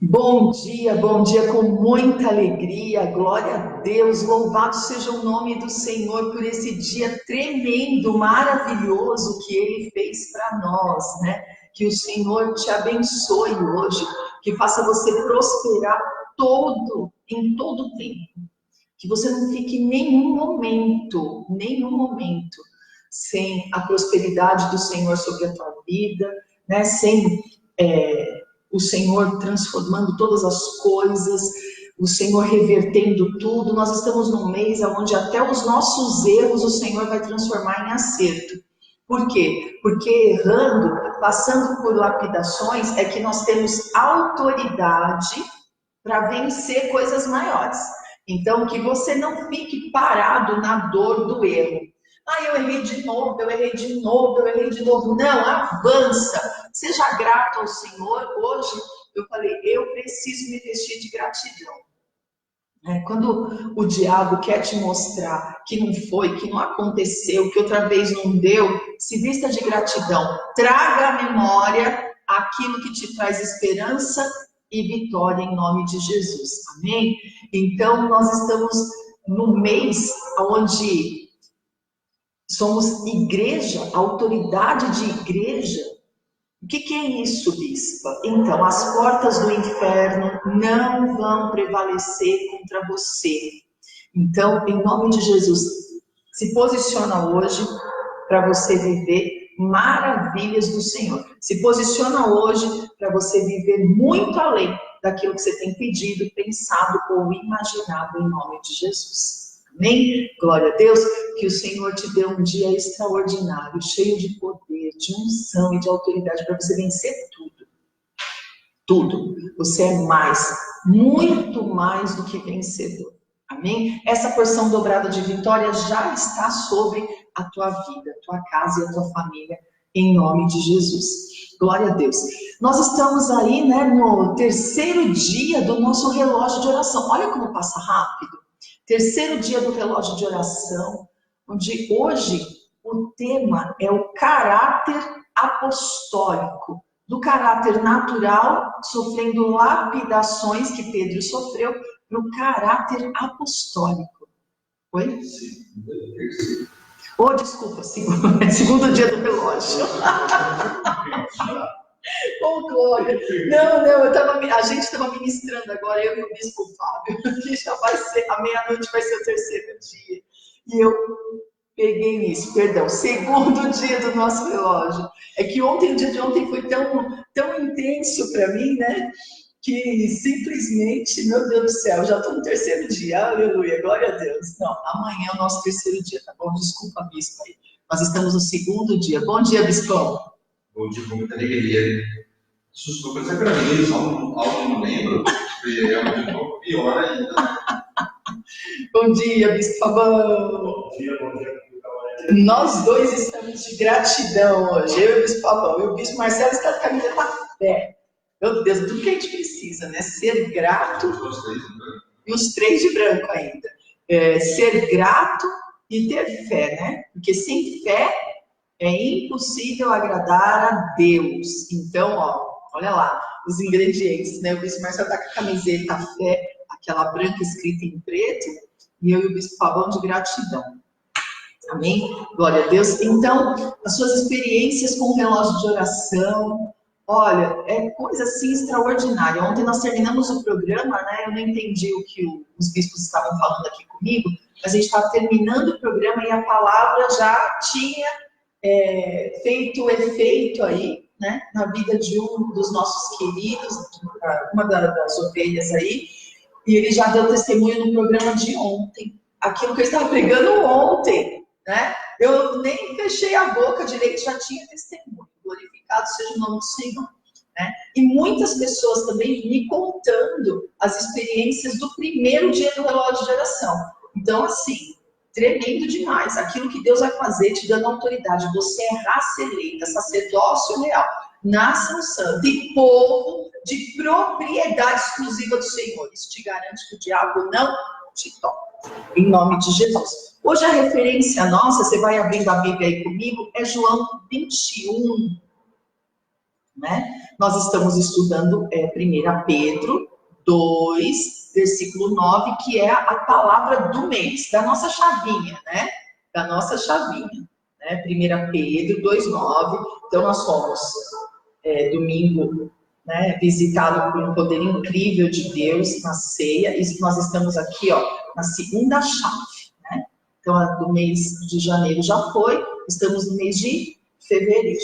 Bom dia com muita alegria, glória a Deus, louvado seja o nome do Senhor por esse dia tremendo, maravilhoso que Ele fez para nós, né? Que o Senhor te abençoe hoje, que faça você prosperar em todo o tempo, que você não fique nenhum momento, sem a prosperidade do Senhor sobre a tua vida, né? Sem o Senhor transformando todas as coisas, o Senhor revertendo tudo. Nós estamos num mês onde até os nossos erros o Senhor vai transformar em acerto. Por quê? Porque errando, passando por lapidações, é que nós temos autoridade para vencer coisas maiores. Então, que você não fique parado na dor do erro. Eu errei de novo, eu errei de novo. Não, avança. Seja grato ao Senhor. Hoje eu falei, eu preciso me vestir de gratidão. Quando o diabo quer te mostrar que não foi, que não aconteceu, que outra vez não deu, se vista de gratidão. Traga à memória aquilo que te traz esperança e vitória em nome de Jesus. Amém? Então, nós estamos num mês onde somos igreja, autoridade de igreja. O que é isso, bispa? Então, as portas do inferno não vão prevalecer contra você. Então, em nome de Jesus, se posiciona hoje para você viver maravilhas do Senhor. Se posiciona hoje para você viver muito além daquilo que você tem pedido, pensado ou imaginado em nome de Jesus. Amém? Glória a Deus, que o Senhor te dê um dia extraordinário, cheio de poder, de unção e de autoridade para você vencer tudo. Tudo. Você é mais, muito mais do que vencedor. Amém? Essa porção dobrada de vitória já está sobre a tua vida, a tua casa e a tua família, em nome de Jesus. Glória a Deus. Nós estamos aí, no terceiro dia do nosso relógio de oração. Olha como passa rápido. Terceiro dia do relógio de oração, onde hoje o tema é o caráter apostólico. Do caráter natural, sofrendo lapidações que Pedro sofreu, no caráter apostólico. Oi? Desculpa, segundo dia do relógio. Glória. Não, a gente estava ministrando agora, eu e o bispo Fábio, que já vai ser, a meia-noite vai ser o terceiro dia. E eu peguei nisso, segundo dia do nosso relógio. É que o dia de ontem foi tão intenso para mim, que simplesmente, meu Deus do céu, já estou no terceiro dia, aleluia, glória a Deus. Não, amanhã é o nosso terceiro dia, tá bom? Desculpa, bispo, aí. Nós estamos no segundo dia. Bom dia, bispão. Bom dia, com muita alegria. Sussurra essa gravidez, algo não lembro, é de novo, pior ainda. Bom dia, bispo Fabão. Bom dia. Nós dois estamos de gratidão hoje, eu e o bispo Fabão. E o bispo Marcelo está de camisa da fé. Meu Deus, tudo que a gente precisa, Ser grato. E os três de branco ainda. Ser grato e ter fé, Porque sem fé é impossível agradar a Deus. Então, olha lá, os ingredientes, O bispo Marcelo está com a camiseta fé, aquela branca escrita em preto, e eu e o bispo Fabão de gratidão. Amém? Glória a Deus. Então, as suas experiências com o relógio de oração, olha, é coisa assim extraordinária. Ontem nós terminamos o programa, Eu não entendi o que os bispos estavam falando aqui comigo, mas a gente estava terminando o programa e a palavra já tinha feito efeito aí, na vida de um dos nossos queridos, uma das ovelhas aí, e ele já deu testemunho no programa de ontem. Aquilo que eu estava pregando ontem, Eu nem fechei a boca direito, já tinha testemunho. Glorificado seja o nome do Senhor. E muitas pessoas também me contando as experiências do primeiro dia do relógio de oração. Então, assim, tremendo demais. Aquilo que Deus vai fazer, te dando autoridade. Você é raça eleita, sacerdócio real, nação santa e povo de propriedade exclusiva do Senhor. Isso te garante que o diabo não te toca. Em nome de Jesus. Hoje a referência nossa, você vai abrindo a Bíblia aí comigo, é João 21. né? Nós estamos estudando 1 Pedro 2, versículo 9, que é a palavra do mês, da nossa chavinha, né? Da nossa chavinha, né? 1 Pedro 2, 9. Então, nós fomos domingo, né, visitado por um poder incrível de Deus na ceia, e nós estamos aqui, ó, na segunda chave, né? Então, a do mês de janeiro já foi, estamos no mês de fevereiro,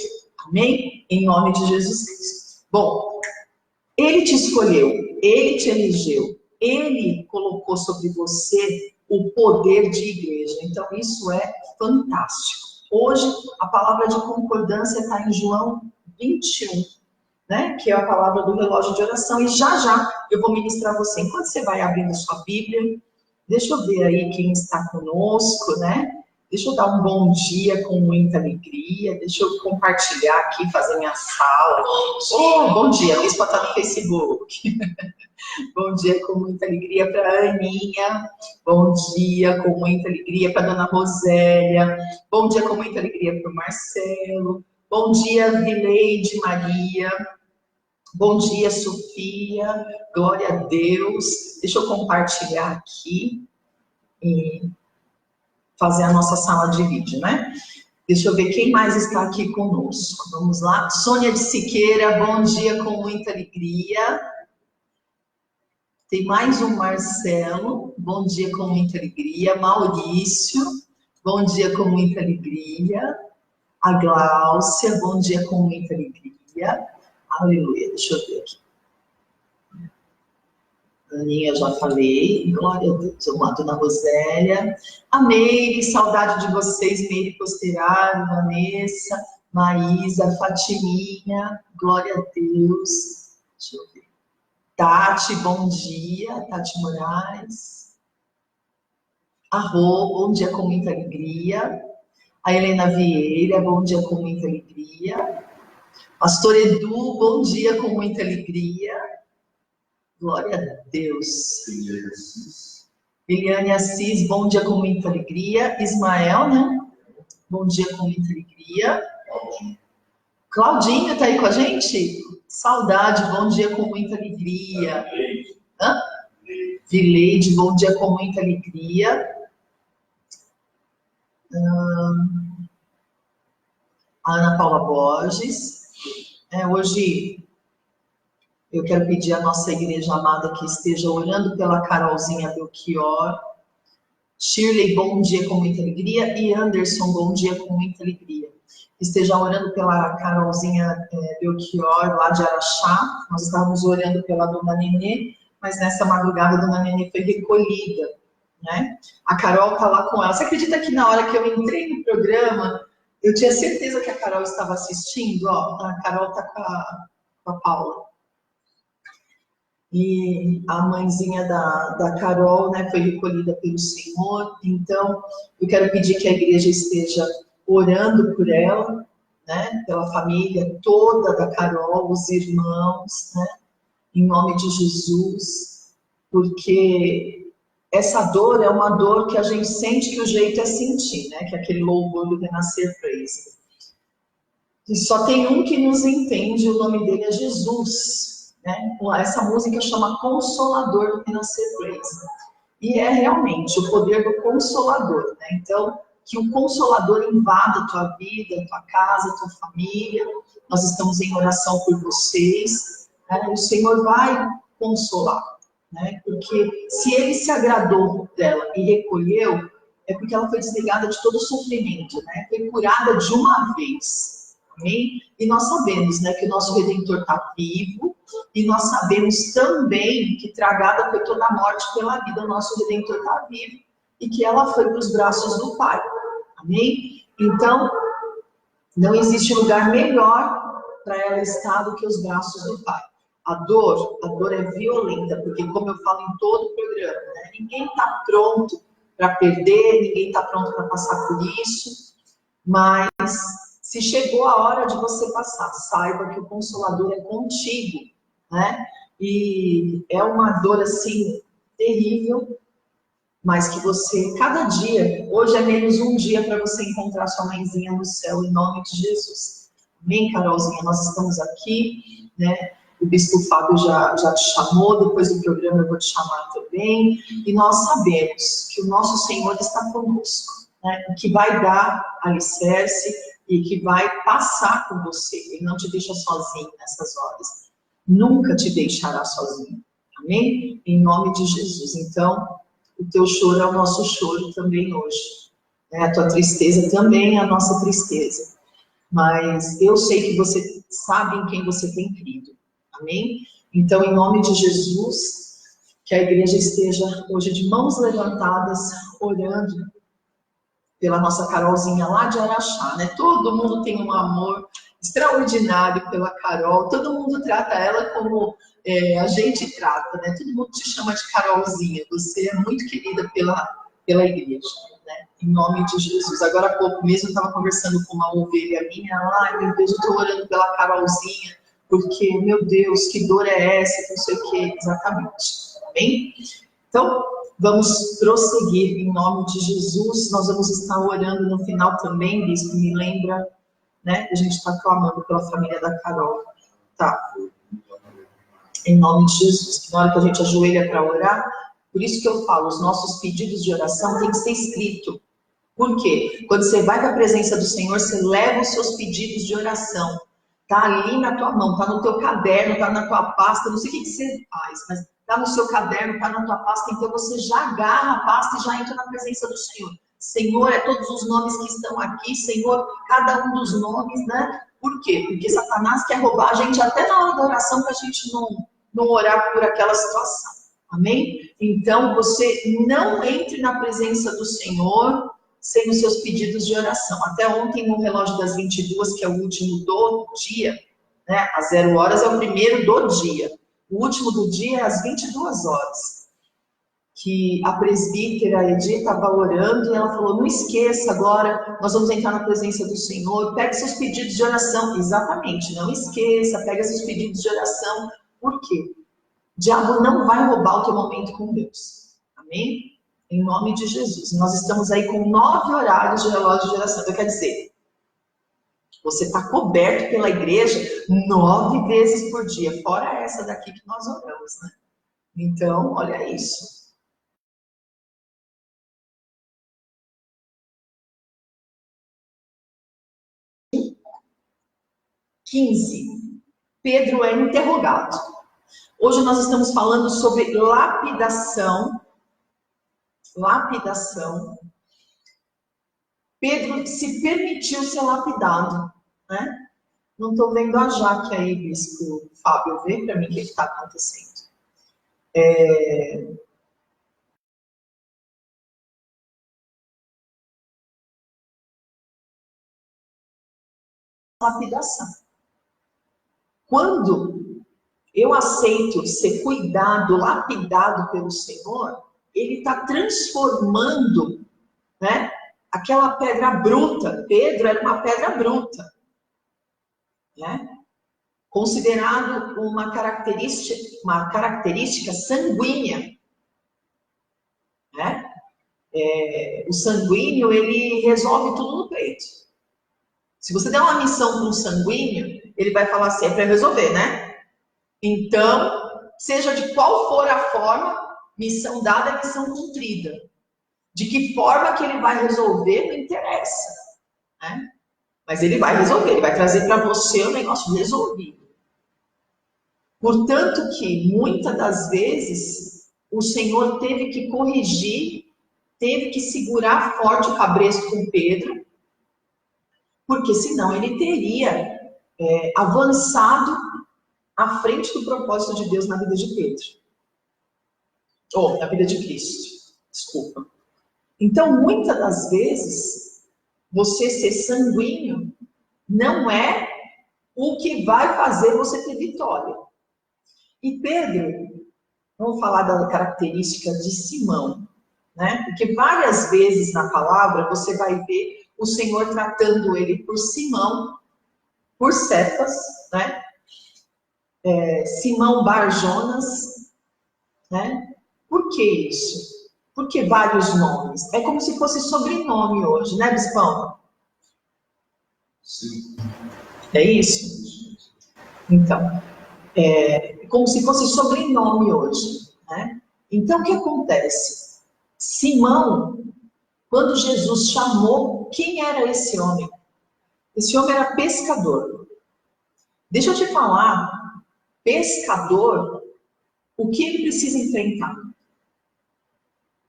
amém? Em nome de Jesus Cristo. Bom, Ele te escolheu, Ele te elegeu, Ele colocou sobre você o poder de igreja, então isso é fantástico. Hoje, a palavra de concordância está em João 21, né, que é a palavra do relógio de oração, e já eu vou ministrar você. Enquanto você vai abrindo sua Bíblia, deixa eu ver aí quem está conosco, né? Deixa eu dar um bom dia com muita alegria, deixa eu compartilhar aqui, fazer minha sala. Oh, bom dia, a Bispa está no Facebook. Bom dia com muita alegria para a Aninha, bom dia com muita alegria para a Dona Rosélia, bom dia com muita alegria para o Marcelo, bom dia Vileide Maria, bom dia, Sofia, glória a Deus. Deixa eu compartilhar aqui e fazer a nossa sala de vídeo, né? Deixa eu ver quem mais está aqui conosco. Vamos lá. Sônia de Siqueira, bom dia com muita alegria. Tem mais um Marcelo, bom dia com muita alegria. Maurício, bom dia com muita alegria. A Gláucia, bom dia com muita alegria. Aleluia, deixa eu ver aqui. Aninha, já falei. Glória a Deus. A Dona Rosélia. A Meire, saudade de vocês. Meire Posteraro, Vanessa, Maísa, Fatiminha. Glória a Deus. Deixa eu ver. Tati, bom dia. Tati Moraes. A Rô, bom dia com muita alegria. A Helena Vieira, bom dia com muita alegria. Pastor Edu, bom dia com muita alegria. Glória a Deus. Liliane Assis, bom dia com muita alegria. Ismael, né? Bom dia com muita alegria. Claudinho, tá aí com a gente? Saudade, bom dia com muita alegria. Hã? Vileide, bom dia com muita alegria. Ana Paula Borges. Hoje eu quero pedir à nossa igreja amada que esteja orando pela Carolzinha Belchior. Shirley, bom dia com muita alegria. E Anderson, bom dia com muita alegria. Esteja orando pela Carolzinha Belchior, lá de Araxá. Nós estávamos orando pela Dona Nenê, mas nessa madrugada a Dona Nenê foi recolhida, né? A Carol está lá com ela. Você acredita que na hora que eu entrei no programa, eu tinha certeza que a Carol estava assistindo? Ó, a Carol está com a Paula. E a mãezinha da Carol, né, foi recolhida pelo Senhor. Então, eu quero pedir que a igreja esteja orando por ela, né, pela família toda da Carol, os irmãos, né, em nome de Jesus, porque essa dor é uma dor que a gente sente que o jeito é sentir, né, que é aquele louvor do Renascer Praise. E só tem um que nos entende, o nome dele é Jesus, né? Essa música chama Consolador do Renascer Praise. E é realmente o poder do Consolador, né? Então, que o Consolador invada a tua vida, a tua casa, a tua família. Nós estamos em oração por vocês, né? O Senhor vai consolar, né? Porque se Ele se agradou dela e recolheu, é porque ela foi desligada de todo o sofrimento, né? Foi curada de uma vez. Amém? E nós sabemos, né, que o nosso Redentor está vivo, e nós sabemos também que tragada foi toda a morte pela vida, o nosso Redentor está vivo, e que ela foi para os braços do Pai. Amém? Então, não existe lugar melhor para ela estar do que os braços do Pai. A dor é violenta, porque como eu falo em todo o programa, né, ninguém está pronto para perder, ninguém está pronto para passar por isso, mas se chegou a hora de você passar, saiba que o Consolador é contigo, né? E é uma dor, assim, terrível, mas que você, cada dia, hoje é menos um dia para você encontrar sua mãezinha no céu, em nome de Jesus. Amém, Carolzinha? Nós estamos aqui, né? O Bispo Fábio já te chamou, depois do programa eu vou te chamar também. E nós sabemos que o nosso Senhor está conosco, né? Que vai dar alicerce e que vai passar com você. Ele não te deixa sozinho nessas horas. Nunca te deixará sozinho. Amém? Em nome de Jesus. Então, o teu choro é o nosso choro também hoje. Né? A tua tristeza também é a nossa tristeza. Mas eu sei que você sabe em quem você tem crido. Amém? Então, em nome de Jesus, que a igreja esteja hoje de mãos levantadas, orando pela nossa Carolzinha lá de Araxá, né? Todo mundo tem um amor extraordinário pela Carol, todo mundo trata ela como a gente trata, né? Todo mundo te chama de Carolzinha, você é muito querida pela igreja, né? Em nome de Jesus. Agora há pouco mesmo eu estava conversando com uma ovelha minha, meu Deus, eu estou orando pela Carolzinha, porque, meu Deus, que dor é essa, não sei o que, exatamente, amém? Então, vamos prosseguir em nome de Jesus. Nós vamos estar orando no final também, Bispo, me lembra, né? A gente está clamando pela família da Carol. Tá. Em nome de Jesus. Que na hora que a gente ajoelha para orar, por isso que eu falo, os nossos pedidos de oração têm que ser escrito. Por quê? Quando você vai para a presença do Senhor, você leva os seus pedidos de oração. Tá ali na tua mão, tá no teu caderno, tá na tua pasta, não sei o que você faz, mas tá no seu caderno, tá na tua pasta, então você já agarra a pasta e já entra na presença do Senhor. Senhor, é todos os nomes que estão aqui, Senhor, cada um dos nomes, né? Por quê? Porque Satanás quer roubar a gente até na hora da oração para a gente não orar por aquela situação. Amém? Então, você não entre na presença do Senhor sem os seus pedidos de oração. Até ontem, no relógio das 22, que é o último do dia, né? Às 0 horas é o primeiro do dia. O último do dia é às 22 horas. Que a presbítera Edith estava orando e ela falou, não esqueça agora, nós vamos entrar na presença do Senhor, pegue seus pedidos de oração. Exatamente, não esqueça, pegue seus pedidos de oração. Por quê? O diabo não vai roubar o teu momento com Deus. Amém? Em nome de Jesus. Nós estamos aí com 9 horários de relógio de oração. Então, quer dizer, você está coberto pela igreja 9 vezes por dia, fora essa daqui que nós oramos, né? Então, olha isso. Pedro é interrogado. Hoje nós estamos falando sobre lapidação. Lapidação. Pedro se permitiu ser lapidado, né? Não estou vendo a Jaque aí, Bispo Fábio, vê para mim o que está acontecendo. Lapidação. Quando eu aceito ser cuidado, lapidado pelo Senhor, Ele está transformando, né, aquela pedra bruta. Pedro era uma pedra bruta, né? Considerado uma característica sanguínea, né? O sanguíneo, ele resolve tudo no peito. Se você der uma missão para um sanguíneo, ele vai falar assim, é para resolver, né? Então, seja de qual for a forma, missão dada é missão cumprida. De que forma que ele vai resolver, não interessa, né? Mas ele vai resolver, ele vai trazer para você o negócio resolvido. Portanto que, muitas das vezes, o Senhor teve que corrigir, teve que segurar forte o cabresto com Pedro, porque senão ele teria avançado à frente do propósito de Deus na vida de Pedro. Ou na vida de Cristo, desculpa. Então, muitas das vezes, você ser sanguíneo não é o que vai fazer você ter vitória. E Pedro, vamos falar da característica de Simão, né? Porque várias vezes na palavra você vai ver o Senhor tratando ele por Simão, por Cefas, né? Simão Bar-Jonas, né? Por que isso? Por que vários nomes? É como se fosse sobrenome hoje, né, Bispão? Sim. É isso? Então, é como se fosse sobrenome hoje, né? Então, o que acontece? Simão, quando Jesus chamou, quem era esse homem? Esse homem era pescador. Deixa eu te falar, pescador, o que ele precisa enfrentar?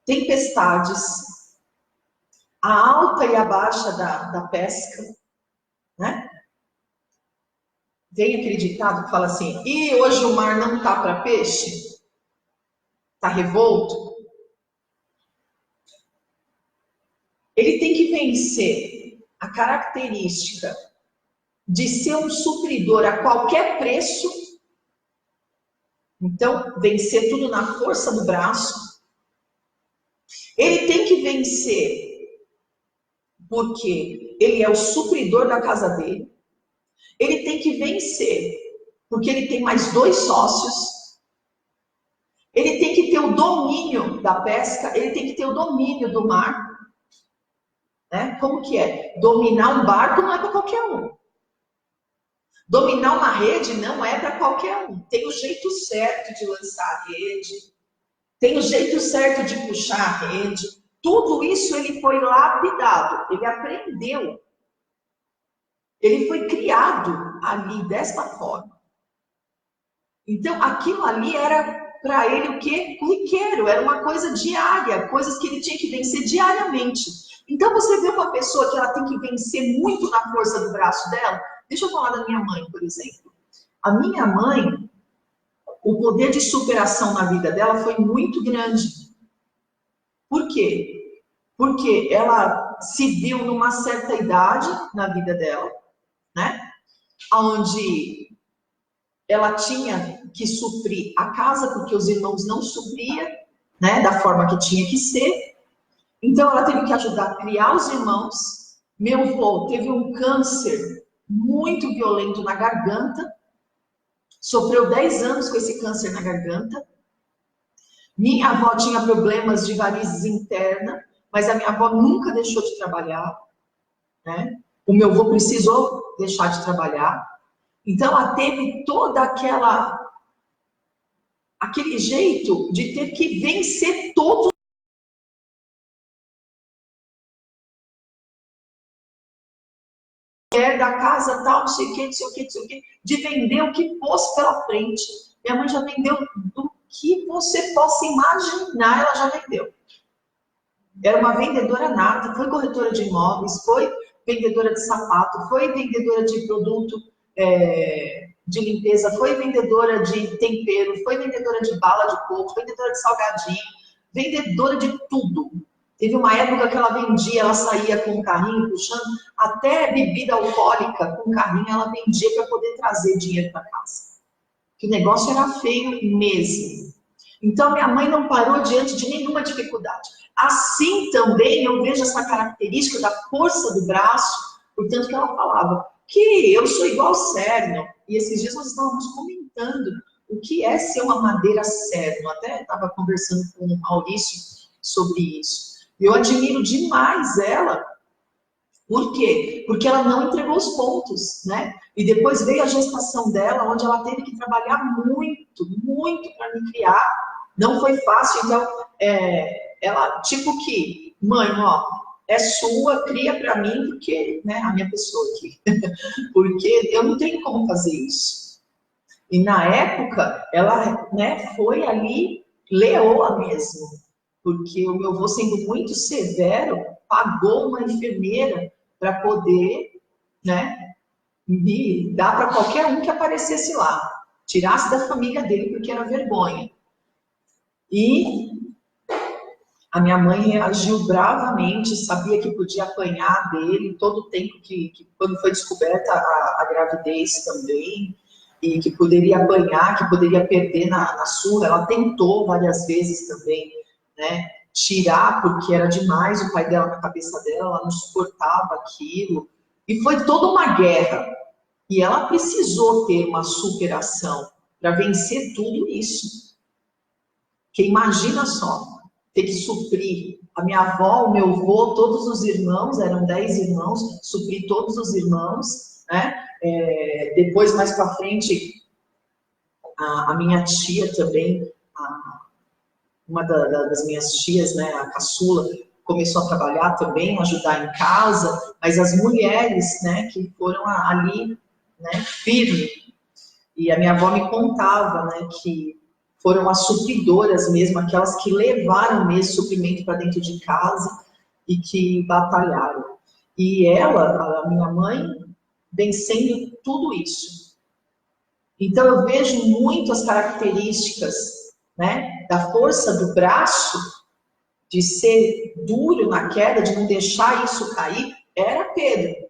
Tempestades, a alta e a baixa da pesca, né? Tem aquele ditado que fala assim, e hoje o mar não tá para peixe? Tá revolto? Ele tem que vencer a característica de ser um supridor a qualquer preço. Então, vencer tudo na força do braço. Ele tem que vencer porque ele é o supridor da casa dele. Ele tem que vencer porque ele tem mais 2 sócios. Ele tem que ter o domínio da pesca, ele tem que ter o domínio do mar. Né? Como que é? Dominar um barco não é para qualquer um. Dominar uma rede não é para qualquer um. Tem o jeito certo de lançar a rede, tem o jeito certo de puxar a rede. Tudo isso ele foi lapidado, ele aprendeu. Ele foi criado ali desta forma. Então, aquilo ali era para ele o quê? Corriqueiro, era uma coisa diária, coisas que ele tinha que vencer diariamente. Então, você vê uma pessoa que ela tem que vencer muito na força do braço dela. Deixa eu falar da minha mãe, por exemplo. A minha mãe, o poder de superação na vida dela foi muito grande. Por quê? Porque ela se viu numa certa idade na vida dela, né? Onde ela tinha que suprir a casa, porque os irmãos não supriam, né? Da forma que tinha que ser. Então, ela teve que ajudar a criar os irmãos. Meu avô teve um câncer muito violento na garganta. Sofreu 10 anos com esse câncer na garganta. Minha avó tinha problemas de varizes interna, mas a minha avó nunca deixou de trabalhar, né? O meu avô precisou deixar de trabalhar. Então, ela teve toda aquele jeito de ter que vencer todos da casa, tal, não sei o que, não sei o que, não sei o que, de vender o que fosse pela frente. Minha mãe já vendeu do que você possa imaginar, ela já vendeu. Era uma vendedora nata, foi corretora de imóveis, foi vendedora de sapato, foi vendedora de produto de limpeza, foi vendedora de tempero, foi vendedora de bala de coco, vendedora de salgadinho, vendedora de tudo. Teve uma época que ela vendia, ela saía com um carrinho puxando, até bebida alcoólica com um carrinho ela vendia para poder trazer dinheiro para casa. Que o negócio era feio mesmo. Então, minha mãe não parou diante de nenhuma dificuldade. Assim também eu vejo essa característica da força do braço, portanto que ela falava que eu sou igual Cérno. E esses dias nós estávamos comentando o que é ser uma madeira Cérno. Até estava conversando com o Maurício sobre isso. Eu admiro demais ela. Por quê? Porque ela não entregou os pontos, né? E depois veio a gestação dela, onde ela teve que trabalhar muito, muito para me criar. Não foi fácil, então, ela, tipo que, mãe, ó, é sua, cria para mim, porque, né, a minha pessoa aqui, porque eu não tenho como fazer isso. E na época, ela, né, foi ali leoa mesmo, porque o meu avô, sendo muito severo, pagou uma enfermeira para poder, né, me dar para qualquer um que aparecesse lá, tirasse da família dele, porque era vergonha. E a minha mãe reagiu bravamente, sabia que podia apanhar dele todo o tempo que quando foi descoberta a gravidez também, e que poderia apanhar, que poderia perder na surra. Ela tentou várias vezes também, né, tirar, porque era demais o pai dela na cabeça dela, ela não suportava aquilo. E foi toda uma guerra. E ela precisou ter uma superação para vencer tudo isso. Porque imagina só, ter que suprir a minha avó, o meu avô, todos os irmãos, eram 10 irmãos, suprir todos os irmãos, né? Depois, mais para frente, a minha tia também, uma das minhas tias, né, a caçula, começou a trabalhar também, ajudar em casa, mas as mulheres, né, que foram ali, né, firme. E a minha avó me contava, né, que foram as supridoras mesmo, aquelas que levaram mesmo suprimento para dentro de casa e que batalharam. E ela, a minha mãe, vencendo tudo isso. Então eu vejo muito as características, né, da força do braço, de ser duro na queda, de não deixar isso cair, era Pedro.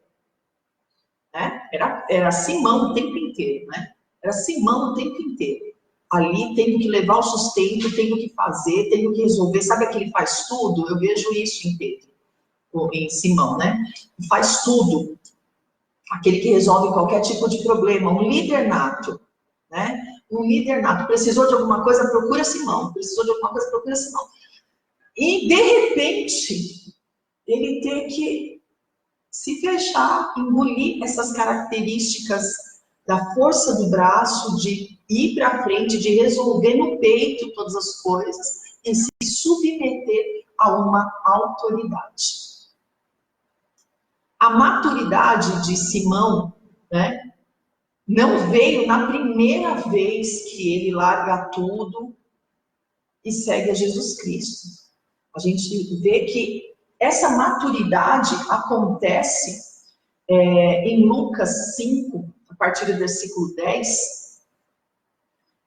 Né? Era Simão o tempo inteiro, né? Era Simão o tempo inteiro. Ali tenho que levar o sustento, tenho que fazer, tenho que resolver. Sabe aquele faz tudo? Eu vejo isso em Pedro, em Simão, né? Faz tudo. Aquele que resolve qualquer tipo de problema, um líder nato, né? Um líder nato. Precisou de alguma coisa, procura Simão. Precisou de alguma coisa, procura Simão. E, de repente, ele tem que se fechar, engolir essas características da força do braço, de ir para frente, de resolver no peito todas as coisas e se submeter a uma autoridade. A maturidade de Simão, né, não veio na primeira vez que ele larga tudo e segue a Jesus Cristo. A gente vê que essa maturidade acontece em Lucas 5, a partir do versículo 10,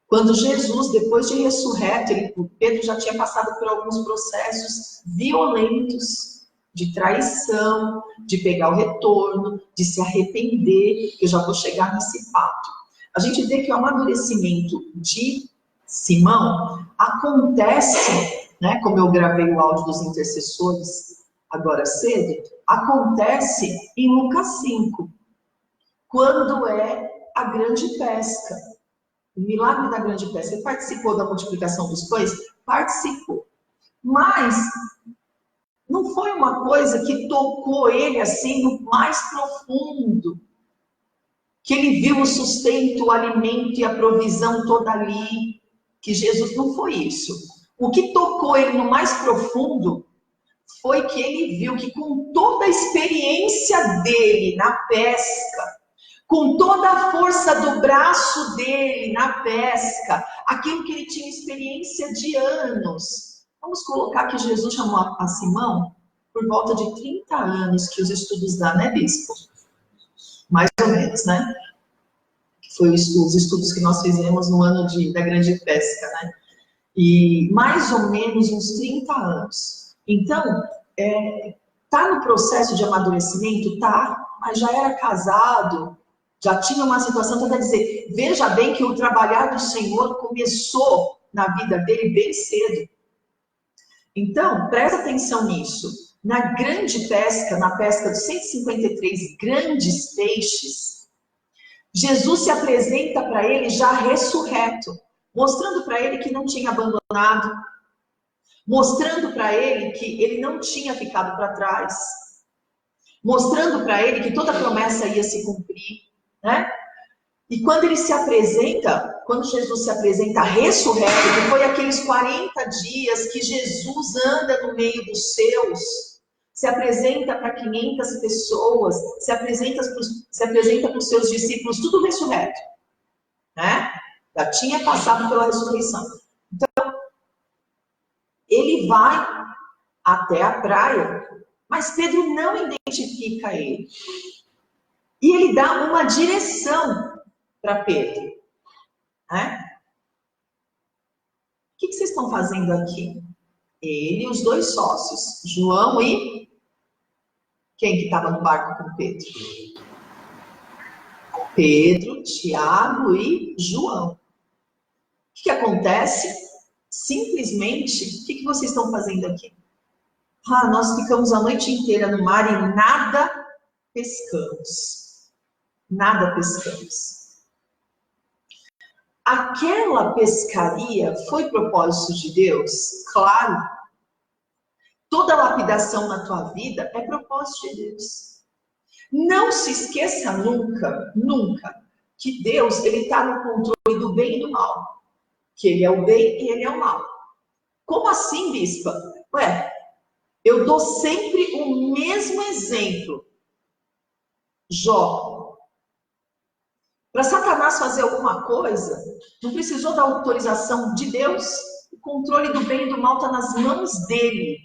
quando Jesus, depois de ressurreto, Pedro já tinha passado por alguns processos violentos de traição, de pegar o retorno, de se arrepender, que eu já vou chegar nesse fato. A gente vê que o amadurecimento de Simão acontece, né, como eu gravei o áudio dos intercessores agora cedo, acontece em Lucas 5, quando é a grande pesca. O milagre da grande pesca. Ele participou da multiplicação dos pães? Participou. Mas não foi uma coisa que tocou ele assim no mais profundo. Que ele viu o sustento, o alimento e a provisão toda ali. Que Jesus não foi isso. O que tocou ele no mais profundo foi que ele viu que com toda a experiência dele na pesca, com toda a força do braço dele na pesca, aquilo que ele tinha experiência de anos. Vamos colocar que Jesus chamou a Simão por volta de 30 anos, que os estudos dão, né, bispo? Mais ou menos, né? Foi os estudos que nós fizemos no ano da grande pesca, né? E mais ou menos uns 30 anos. Então, tá no processo de amadurecimento? Tá, mas já era casado, já tinha uma situação, então quer dizer, veja bem que o trabalhar do Senhor começou na vida dele bem cedo. Então, presta atenção nisso. Na grande pesca, na pesca dos 153 grandes peixes, Jesus se apresenta para ele já ressurreto, mostrando para ele que não tinha abandonado, mostrando para ele que ele não tinha ficado para trás, mostrando para ele que toda a promessa ia se cumprir, né? E quando ele se apresenta, quando Jesus se apresenta ressurreto, que foi aqueles 40 dias que Jesus anda no meio dos seus, se apresenta para 500 pessoas, se apresenta para os seus discípulos, tudo ressurreto, né? Já tinha passado pela ressurreição. Então, ele vai até a praia, mas Pedro não identifica ele. E ele dá uma direção para Pedro. Né? O que vocês estão fazendo aqui? Ele e os dois sócios, João e... Quem que estava no barco com Pedro? Pedro, Tiago e João. O que acontece? Simplesmente, o que vocês estão fazendo aqui? Nós ficamos a noite inteira no mar e nada pescamos. Nada pescamos. Aquela pescaria foi propósito de Deus? Claro. Toda lapidação na tua vida é propósito de Deus. Não se esqueça nunca, nunca, que Deus está no controle do bem e do mal. Que Ele é o bem e Ele é o mal. Como assim, bispa? Ué, eu dou sempre o mesmo exemplo. Jó. Para Satanás fazer alguma coisa, não precisou da autorização de Deus. O controle do bem e do mal está nas mãos dele.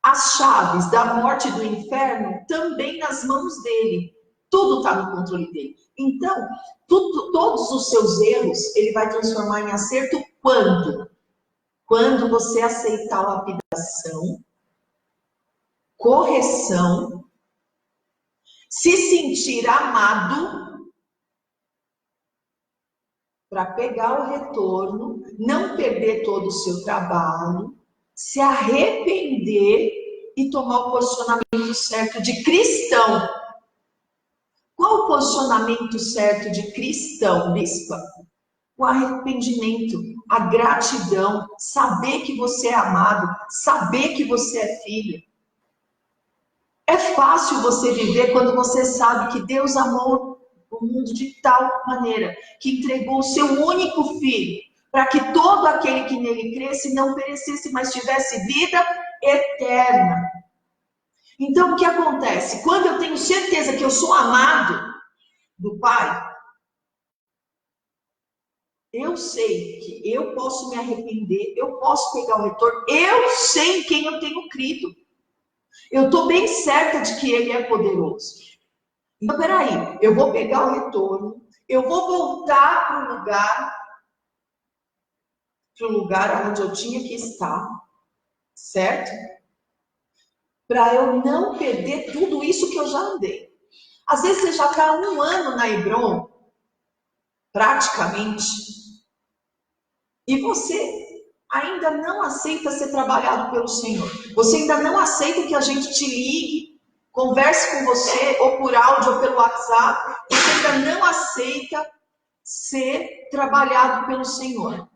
As chaves da morte e do inferno também nas mãos dele. Tudo está no controle dele. Então, todos os seus erros, ele vai transformar em acerto quando? Quando você aceitar lapidação, correção, se sentir amado, para pegar o retorno, não perder todo o seu trabalho, se arrepender e tomar o posicionamento certo de cristão. Qual o posicionamento certo de cristão, bispa? O arrependimento, a gratidão, saber que você é amado, saber que você é filho. É fácil você viver quando você sabe que Deus amou o mundo de tal maneira que entregou o seu único filho, para que todo aquele que nele cresce não perecesse, mas tivesse vida eterna. Então, o que acontece? Quando eu tenho certeza que eu sou amado do Pai, eu sei que eu posso me arrepender, eu posso pegar o retorno, eu sei em quem eu tenho crido. Eu estou bem certa de que Ele é poderoso. Então, peraí, eu vou pegar o retorno, eu vou voltar para o lugar onde eu tinha que estar, certo? Para eu não perder tudo isso que eu já andei. Às vezes você já está 1 ano na Hebron, praticamente, e você ainda não aceita ser trabalhado pelo Senhor. Você ainda não aceita que a gente te ligue, converse com você, ou por áudio, ou pelo WhatsApp. Você ainda não aceita ser trabalhado pelo Senhor.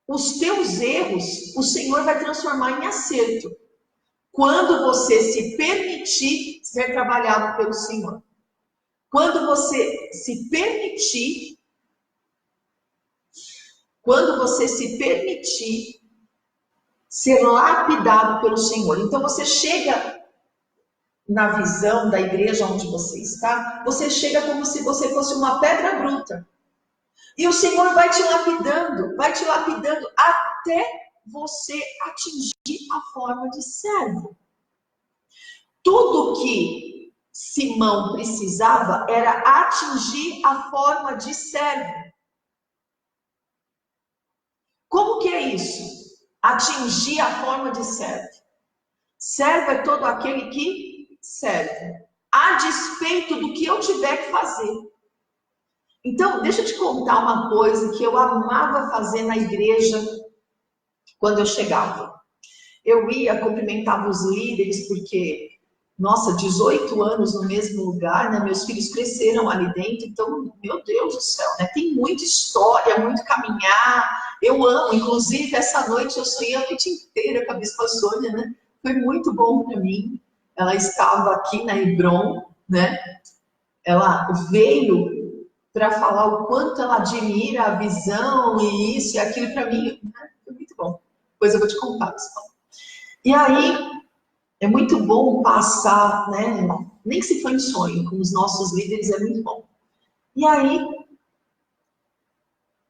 Os teus erros, o Senhor vai transformar em acerto. Quando você se permitir ser trabalhado pelo Senhor. Quando você se permitir ser lapidado pelo Senhor. Então você chega na visão da igreja onde você está, você chega como se você fosse uma pedra bruta. E o Senhor vai te lapidando até você atingir a forma de servo. Tudo que Simão precisava era atingir a forma de servo. Como que é isso? Atingir a forma de servo. Servo é todo aquele que serve, a despeito do que eu tiver que fazer. Então, deixa eu te contar uma coisa que eu amava fazer na igreja quando eu chegava. Eu ia, cumprimentava os líderes, porque, nossa, 18 anos no mesmo lugar, né? Meus filhos cresceram ali dentro, então, meu Deus do céu, né? Tem muita história, muito caminhar. Eu amo, inclusive, essa noite eu sonhei a noite inteira com a Bispa Sônia, né? Foi muito bom para mim. Ela estava aqui na Hebron, né? Ela veio para falar o quanto ela admira a visão e isso e aquilo para mim, né? Foi muito bom. Depois eu vou te contar, pessoal. E aí, é muito bom passar, né? Nem que se for em sonho, com os nossos líderes, é muito bom. E aí,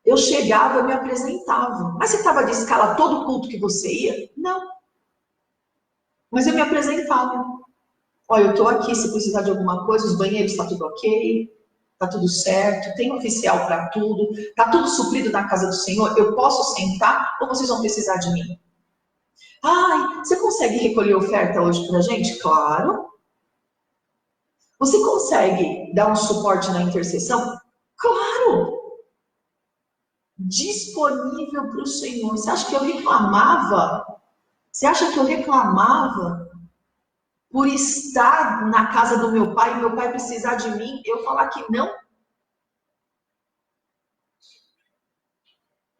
eu chegava, eu me apresentava. Mas você estava de escala todo culto que você ia? Não. Mas eu me apresentava. Olha, eu estou aqui, se precisar de alguma coisa, os banheiros está tudo ok, está tudo certo, tem oficial para tudo, está tudo suprido na casa do Senhor, eu posso sentar ou vocês vão precisar de mim? Ai, você consegue recolher oferta hoje para a gente? Claro. Você consegue dar um suporte na intercessão? Claro. Disponível para o Senhor. Você acha que eu reclamava? Você acha que eu reclamava por estar na casa do meu pai precisar de mim, eu falar que não?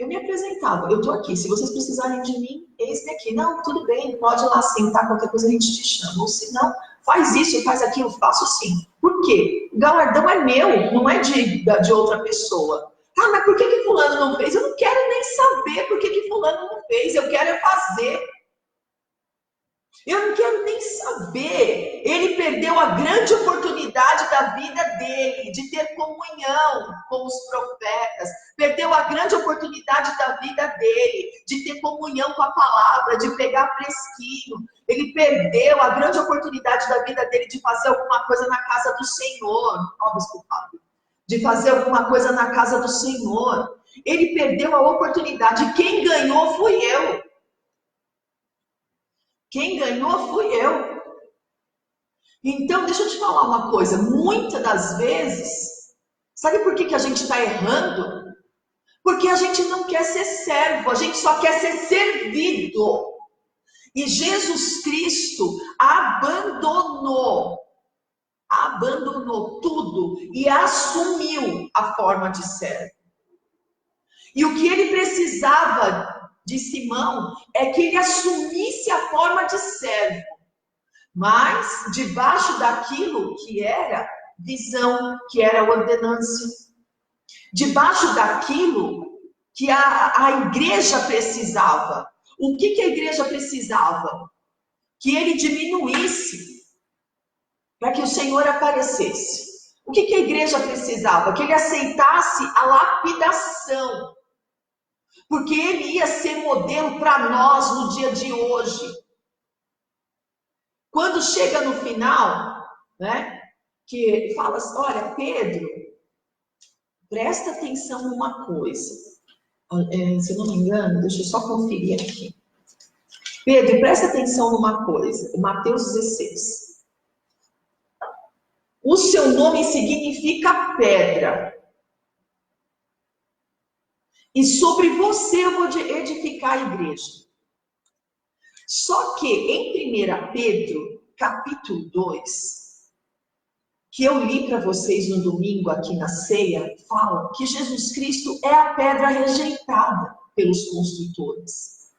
eu me apresentava, eu estou aqui, se vocês precisarem de mim, eis-me aqui. Não, tudo bem, pode ir lá sentar, qualquer coisa a gente te chama. Ou se não, faz isso, faz aquilo, faço sim. Por quê? O galardão é meu, não é de outra pessoa. Ah, mas por que fulano não fez? Eu não quero nem saber por que fulano não fez, eu quero é fazer. Eu não quero nem saber. Ele perdeu a grande oportunidade da vida dele de ter comunhão com os profetas. Perdeu a grande oportunidade da vida dele de ter comunhão com a palavra, de pegar fresquinho. Ele perdeu a grande oportunidade da vida dele de fazer alguma coisa na casa do Senhor. Ó, bispo Fábio. De fazer alguma coisa na casa do Senhor. Ele perdeu a oportunidade. Quem ganhou fui eu. Quem ganhou fui eu. Então, deixa eu te falar uma coisa. Muitas das vezes, sabe por que a gente está errando? Porque a gente não quer ser servo, a gente só quer ser servido. E Jesus Cristo abandonou tudo e assumiu a forma de servo. E o que ele precisava de Simão é que ele assumisse a forma de servo, mas debaixo daquilo que era visão, que era ordenância, debaixo daquilo que a igreja precisava. O que a igreja precisava? Que ele diminuísse para que o Senhor aparecesse. O que a igreja precisava? Que ele aceitasse a lapidação. Porque ele ia ser modelo para nós no dia de hoje. Quando chega no final, né, que fala assim, olha, Pedro, presta atenção numa coisa. Se eu não me engano, deixa eu só conferir aqui. Pedro, presta atenção numa coisa. Mateus 16. O seu nome significa pedra. E sobre você eu vou edificar a igreja. Só que em 1 Pedro, capítulo 2, que eu li para vocês no domingo aqui na ceia, fala que Jesus Cristo é a pedra rejeitada pelos construtores.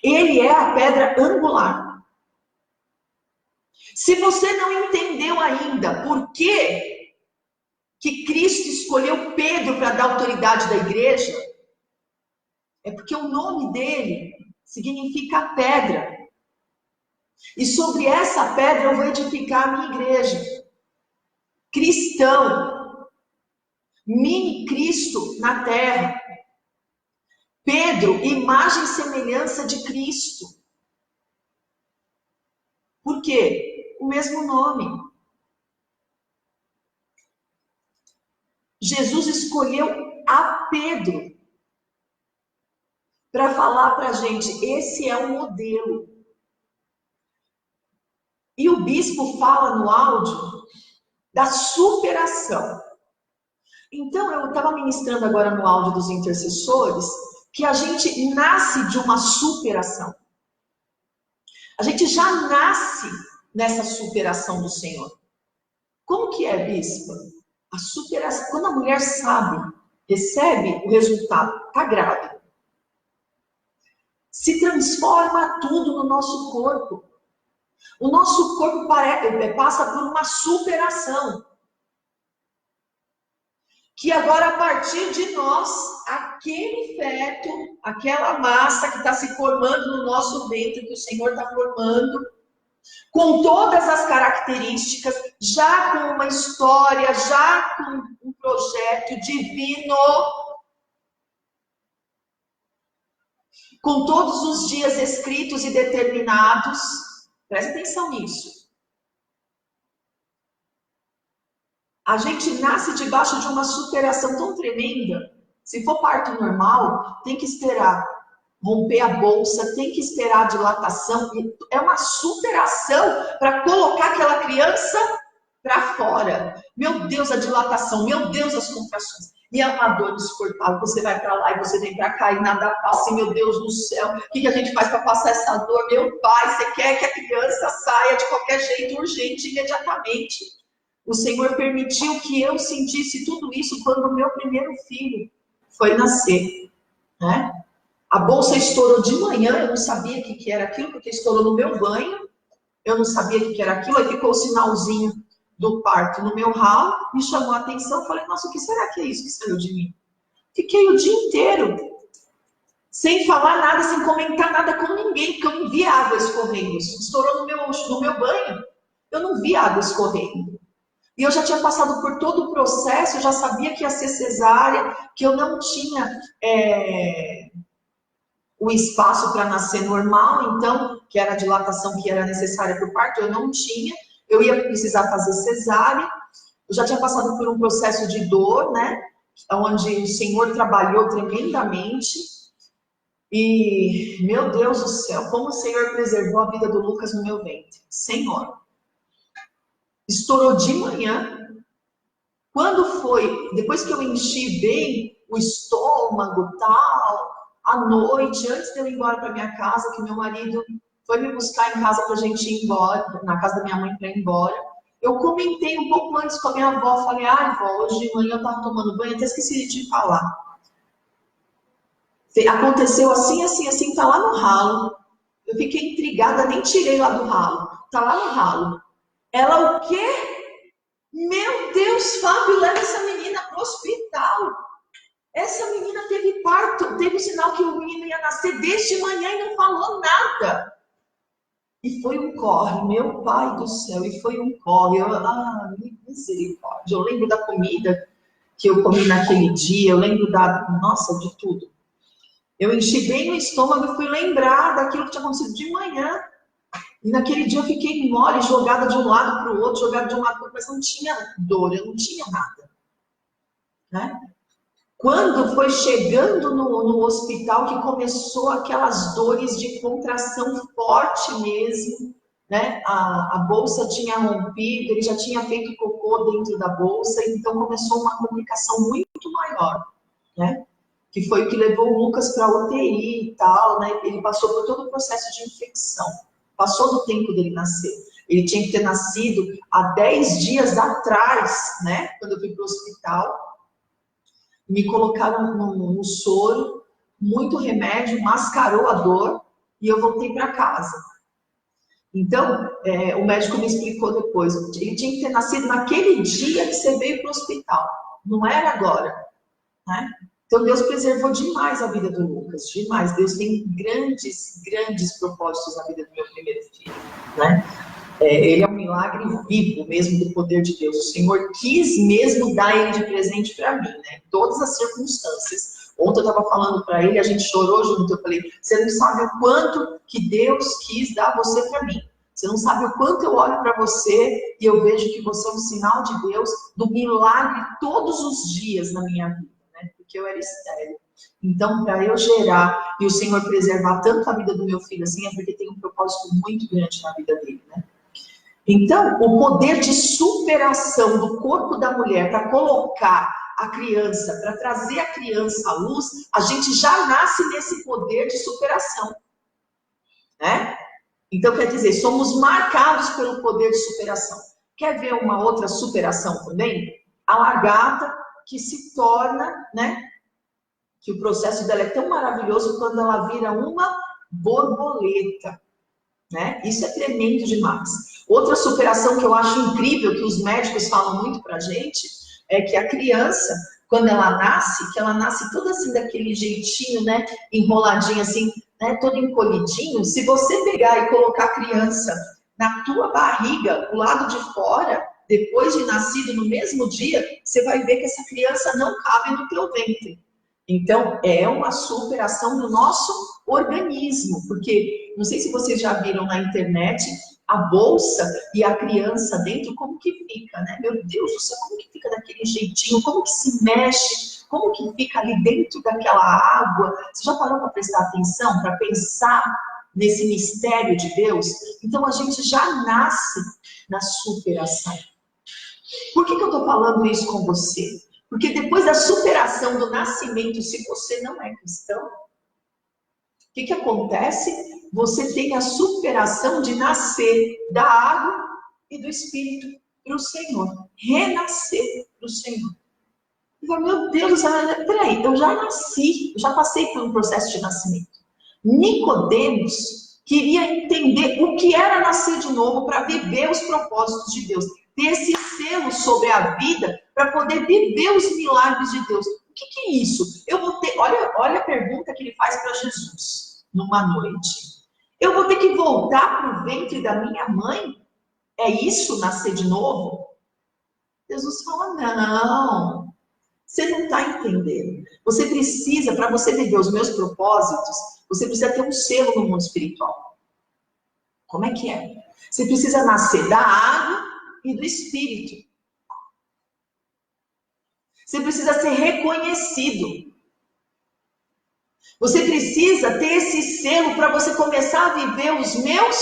Ele é a pedra angular. Se você não entendeu ainda por que Cristo escolheu Pedro para dar autoridade da igreja, é porque o nome dele significa pedra. E sobre essa pedra eu vou edificar a minha igreja. Cristão. Mini Cristo na terra. Pedro, imagem e semelhança de Cristo. Por quê? O mesmo nome. Jesus escolheu a Pedro para falar para a gente, esse é o modelo. E o bispo fala no áudio da superação. Então, eu estava ministrando agora no áudio dos intercessores que a gente nasce de uma superação. A gente já nasce nessa superação do Senhor. Como que é, bispa? A superação, quando a mulher sabe, recebe o resultado, está grávida. Se transforma tudo no nosso corpo. O nosso corpo passa por uma superação. Que agora, a partir de nós, aquele feto, aquela massa que está se formando no nosso ventre, que o Senhor está formando, com todas as características, já com uma história, já com um projeto divino, com todos os dias escritos e determinados. Presta atenção nisso. A gente nasce debaixo de uma superação tão tremenda. Se for parto normal, tem que esperar romper a bolsa, tem que esperar a dilatação. É uma superação para colocar aquela criança para fora. Meu Deus, a dilatação. Meu Deus, as contrações. E é uma dor insuportável. Você vai para lá e você vem para cá e nada passa. Meu Deus do céu, o que a gente faz para passar essa dor? Meu pai, você quer que a criança saia de qualquer jeito, urgente, imediatamente. O Senhor permitiu que eu sentisse tudo isso quando o meu primeiro filho foi nascer. né? A bolsa estourou de manhã, eu não sabia o que era aquilo, porque estourou no meu banho, eu não sabia o que era aquilo, aí ficou o sinalzinho do parto no meu ralo, me chamou a atenção, falei, nossa, o que será que é isso que saiu de mim? Fiquei o dia inteiro sem falar nada, sem comentar nada com ninguém, porque eu não vi água escorrendo. Estourou no meu banho, eu não vi água escorrendo. E eu já tinha passado por todo o processo, eu já sabia que ia ser cesárea, que eu não tinha o espaço para nascer normal, então, que era a dilatação que era necessária para o parto, eu não tinha, eu ia precisar fazer cesárea. Eu já tinha passado por um processo de dor, né? Onde o Senhor trabalhou tremendamente. E, meu Deus do céu, como o Senhor preservou a vida do Lucas no meu ventre. Senhor. Estourou de manhã. Quando foi, depois que eu enchi bem o estômago, tal, à noite, antes de eu ir embora para minha casa, que meu marido foi me buscar em casa para a gente ir embora, na casa da minha mãe para ir embora, eu comentei um pouco antes com a minha avó, falei, ai, vó, hoje de manhã eu estava tomando banho, até esqueci de te falar. Aconteceu assim, assim, assim, tá lá no ralo. Eu fiquei intrigada, nem tirei lá do ralo. Tá lá no ralo. Ela o quê? Meu Deus, Fábio, leva essa menina pro hospital. Essa menina teve parto, teve o sinal que o menino ia nascer desde manhã e não falou nada. E foi um corre, meu pai do céu, e foi um corre. Misericórdia. Eu lembro da comida que eu comi naquele dia, eu lembro nossa, de tudo. Eu enchi bem o estômago e fui lembrar daquilo que tinha acontecido de manhã. E naquele dia eu fiquei mole, jogada de um lado para o outro, jogada de um lado para o outro, mas não tinha dor, eu não tinha nada. Né? Quando foi chegando no hospital que começou aquelas dores de contração forte mesmo, né? A bolsa tinha rompido, ele já tinha feito cocô dentro da bolsa, então começou uma complicação muito maior, né? Que foi o que levou o Lucas para a UTI e tal, né? Ele passou por todo o processo de infecção, passou do tempo dele nascer. Ele tinha que ter nascido há 10 dias atrás, né? Quando eu fui para o hospital, me colocaram no soro, muito remédio, mascarou a dor e eu voltei para casa. Então, o médico me explicou depois, ele tinha que ter nascido naquele dia que você veio para o hospital, não era agora, né? Então, Deus preservou demais a vida do Lucas, demais. Deus tem grandes, grandes propósitos na vida do meu primeiro filho, né? Ele é um milagre vivo mesmo do poder de Deus. O Senhor quis mesmo dar ele de presente para mim, né? Em todas as circunstâncias. Ontem eu estava falando para ele, a gente chorou junto. Eu falei, você não sabe o quanto que Deus quis dar você para mim. Você não sabe o quanto eu olho para você e eu vejo que você é um sinal de Deus, do milagre todos os dias na minha vida. Porque eu era estéril. Então, para eu gerar e o Senhor preservar tanto a vida do meu filho assim, é porque tem um propósito muito grande na vida dele, né? Então, o poder de superação do corpo da mulher para colocar a criança, para trazer a criança à luz, a gente já nasce nesse poder de superação, né? Então, quer dizer, somos marcados pelo poder de superação. Quer ver uma outra superação também? A lagarta, que se torna, né? Que o processo dela é tão maravilhoso quando ela vira uma borboleta, né? Isso é tremendo demais. Outra superação que eu acho incrível, que os médicos falam muito pra gente, é que a criança, quando ela nasce, que ela nasce toda assim daquele jeitinho, né? Enroladinha assim, né? Todo encolhidinho. Se você pegar e colocar a criança na tua barriga, do lado de fora, depois de nascido no mesmo dia, você vai ver que essa criança não cabe no teu ventre. Então, é uma superação do nosso organismo, porque, não sei se vocês já viram na internet, a bolsa e a criança dentro, como que fica, né? Meu Deus do céu, como que fica daquele jeitinho, como que se mexe, como que fica ali dentro daquela água. Você já parou para prestar atenção, para pensar nesse mistério de Deus? Então, a gente já nasce na superação. Por que eu estou falando isso com você? Porque depois da superação do nascimento, se você não é cristão, o que acontece? Você tem a superação de nascer da água e do Espírito para o Senhor. Renascer para o Senhor. Eu falo, meu Deus, peraí, eu já nasci, eu já passei por um processo de nascimento. Nicodemos queria entender o que era nascer de novo para viver os propósitos de Deus, ter esse selo sobre a vida para poder viver os milagres de Deus. O que é isso? Eu vou ter, olha a pergunta que ele faz para Jesus numa noite. Eu vou ter que voltar para o ventre da minha mãe? É isso, nascer de novo? Jesus fala, não, você não está entendendo. Você precisa, para você viver os meus propósitos, você precisa ter um selo no mundo espiritual. Como é que é? Você precisa nascer da água e do espírito. Você precisa ser reconhecido. Você precisa ter esse selo para você começar a viver os meus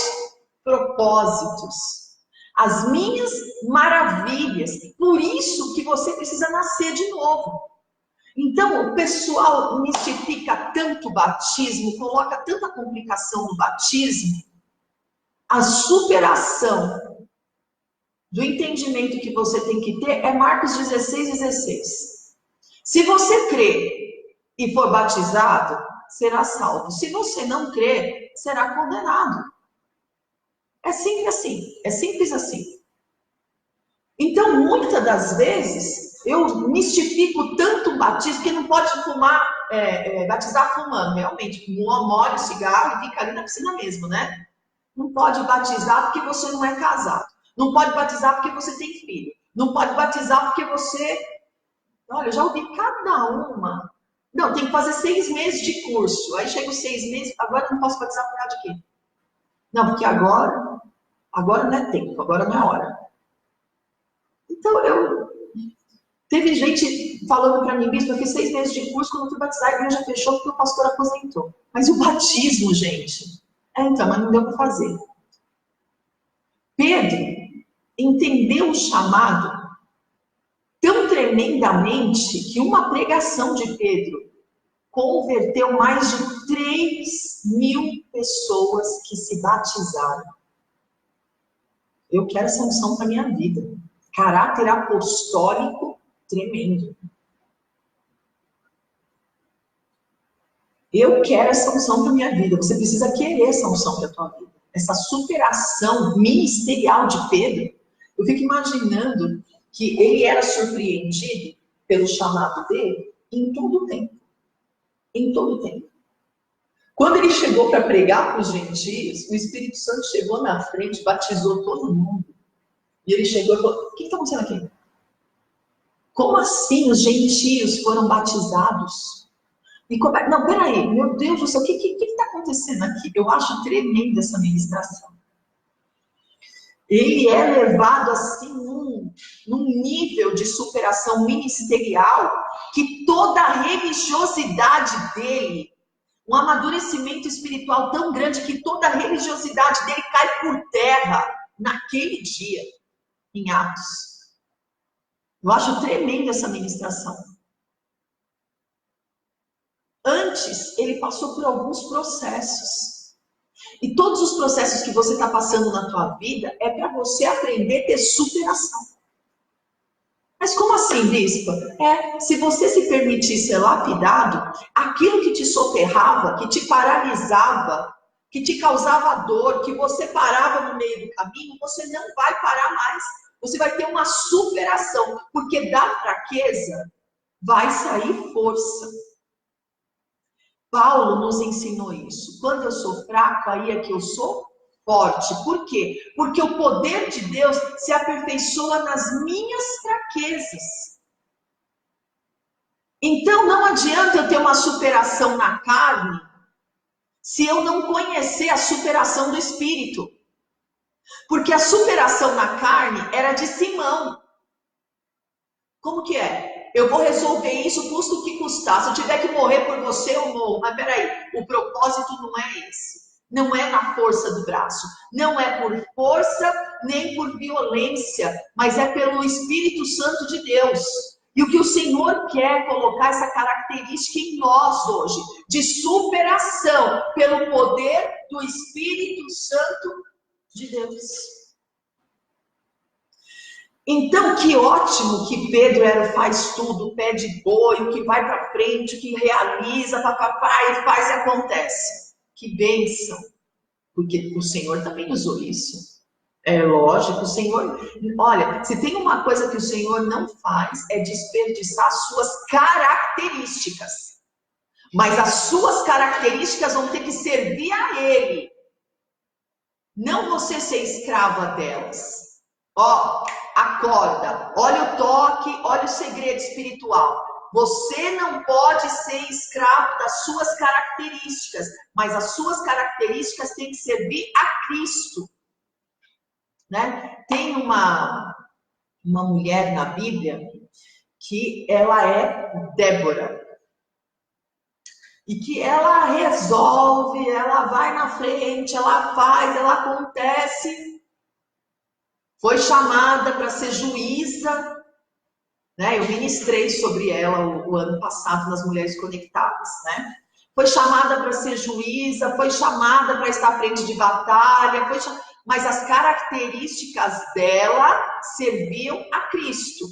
propósitos, as minhas maravilhas. Por isso que você precisa nascer de novo. Então, o pessoal mistifica tanto o batismo, coloca tanta complicação no batismo. A superação do entendimento que você tem que ter é Marcos 16:16. Se você crê e for batizado, será salvo. Se você não crê, será condenado. É sempre assim, é simples assim. Então, muitas das vezes, eu mistifico tanto o batismo que não pode batizar fumando, realmente. Molha o cigarro e fica ali na piscina mesmo, né? Não pode batizar porque você não é casado. Não pode batizar porque você tem filho. Não pode batizar porque você... Olha, eu já ouvi cada uma. Não, tem que fazer 6 meses de curso. Aí chega os 6 meses, agora eu não posso batizar por causa de quê? Não, porque agora não é tempo, agora não é hora. Então, teve gente falando para mim, bispo, eu fiz 6 meses de curso, quando eu fui batizar, a igreja fechou porque o pastor aposentou. Mas o batismo, gente... então, mas não deu para fazer. Pedro entendeu o chamado tão tremendamente que uma pregação de Pedro converteu mais de 3.000 pessoas que se batizaram. Eu quero essa unção para minha vida. Caráter apostólico tremendo. Eu quero essa unção para minha vida. Você precisa querer essa unção para a tua vida. Essa superação ministerial de Pedro. Eu fico imaginando que ele era surpreendido pelo chamado dele em todo o tempo. Em todo o tempo. Quando ele chegou para pregar para os gentios, o Espírito Santo chegou na frente, batizou todo mundo. E ele chegou e falou, o que está acontecendo aqui? Como assim os gentios foram batizados? E não, peraí, meu Deus do céu, o que está acontecendo aqui? Eu acho tremenda essa ministração. Ele é levado assim num nível de superação ministerial que toda a religiosidade dele, um amadurecimento espiritual tão grande que toda a religiosidade dele cai por terra naquele dia, em Atos. Eu acho tremenda essa ministração. Antes, ele passou por alguns processos. E todos os processos que você está passando na tua vida é para você aprender a ter superação. Mas como assim, bispa? Se você se permitir ser lapidado, aquilo que te soterrava, que te paralisava, que te causava dor, que você parava no meio do caminho, você não vai parar mais. Você vai ter uma superação, porque da fraqueza vai sair força. Paulo nos ensinou isso. Quando eu sou fraco, aí é que eu sou forte. Por quê? Porque o poder de Deus se aperfeiçoa nas minhas fraquezas. Então não adianta eu ter uma superação na carne se eu não conhecer a superação do Espírito. Porque a superação na carne era de Simão. Como que é? Eu vou resolver isso, custa o que custar. Se eu tiver que morrer por você, eu morro. Mas peraí, o propósito não é esse. Não é na força do braço. Não é por força, nem por violência. Mas é pelo Espírito Santo de Deus. E o que o Senhor quer colocar essa característica em nós hoje. De superação pelo poder do Espírito Santo de Deus. Então, que ótimo que Pedro era o faz tudo, o pé de boi, o que vai para frente, o que realiza, papapá, e faz e acontece. Que bênção, porque o Senhor também usou isso. É lógico, o Senhor, olha, se tem uma coisa que o Senhor não faz, é desperdiçar as suas características. Mas as suas características vão ter que servir a Ele. Não você ser escrava delas. Ó, acorda, olha o toque, olha o segredo espiritual. Você não pode ser escravo das suas características, mas as suas características têm que servir a Cristo. Né? Tem uma mulher na Bíblia que ela é Débora. E que ela resolve, ela vai na frente, ela faz, ela acontece. Foi chamada para ser juíza, né? Eu ministrei sobre ela o ano passado nas Mulheres Conectadas, né? Foi chamada para ser juíza, foi chamada para estar à frente de batalha, mas as características dela serviam a Cristo.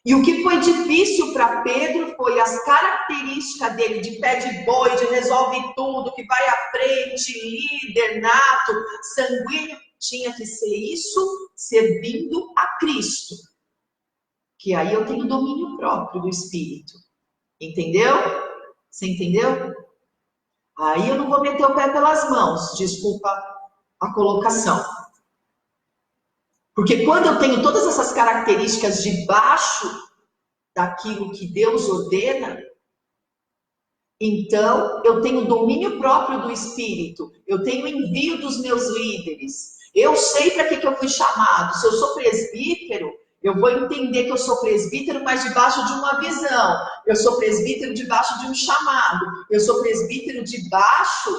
E o que foi difícil para Pedro foi as características dele de pé de boi, de resolve tudo, que vai à frente, líder, nato, sanguíneo. Tinha que ser isso servindo a Cristo. Que aí eu tenho domínio próprio do Espírito. Entendeu? Você entendeu? Aí eu não vou meter o pé pelas mãos. Desculpa a colocação. Porque quando eu tenho todas essas características debaixo daquilo que Deus ordena, então eu tenho domínio próprio do Espírito, eu tenho envio dos meus líderes, eu sei para que eu fui chamado. Se eu sou presbítero, eu vou entender que eu sou presbítero, mas debaixo de uma visão. Eu sou presbítero debaixo de um chamado. Eu sou presbítero debaixo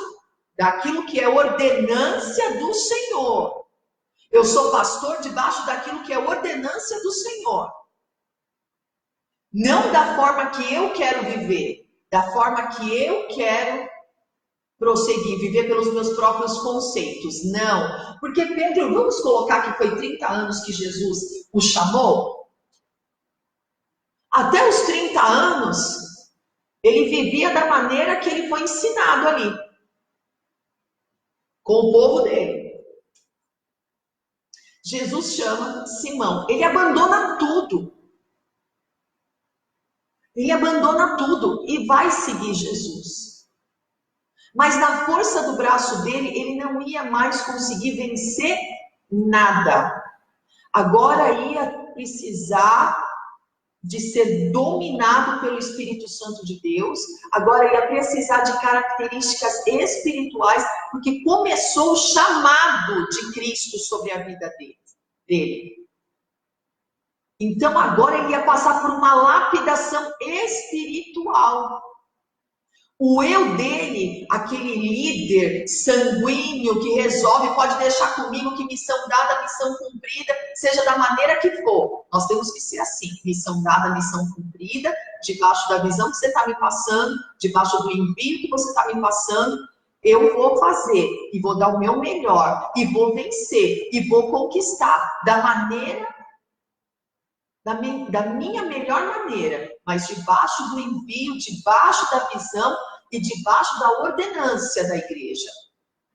daquilo que é ordenância do Senhor. Eu sou pastor debaixo daquilo que é ordenância do Senhor. Não da forma que eu quero viver, da forma que eu quero prosseguir, viver pelos meus próprios conceitos. Não. Porque Pedro, vamos colocar que foi 30 anos que Jesus o chamou? Até os 30 anos, ele vivia da maneira que ele foi ensinado ali, com o povo dele. Jesus chama Simão, ele abandona tudo. Ele abandona tudo e vai seguir Jesus. Mas na força do braço dele, ele não ia mais conseguir vencer nada. Agora ia precisar de ser dominado pelo Espírito Santo de Deus. Agora ia precisar de características espirituais, porque começou o chamado de Cristo sobre a vida dele. Então agora ele ia passar por uma lapidação espiritual. O eu dele, aquele líder sanguíneo que resolve, pode deixar comigo que missão dada, missão cumprida, seja da maneira que for. Nós temos que ser assim, missão dada, missão cumprida, debaixo da visão que você está me passando, debaixo do envio que você está me passando, eu vou fazer e vou dar o meu melhor, e vou vencer, e vou conquistar da maneira da minha melhor maneira, mas debaixo do envio, debaixo da visão e debaixo da ordenância da igreja.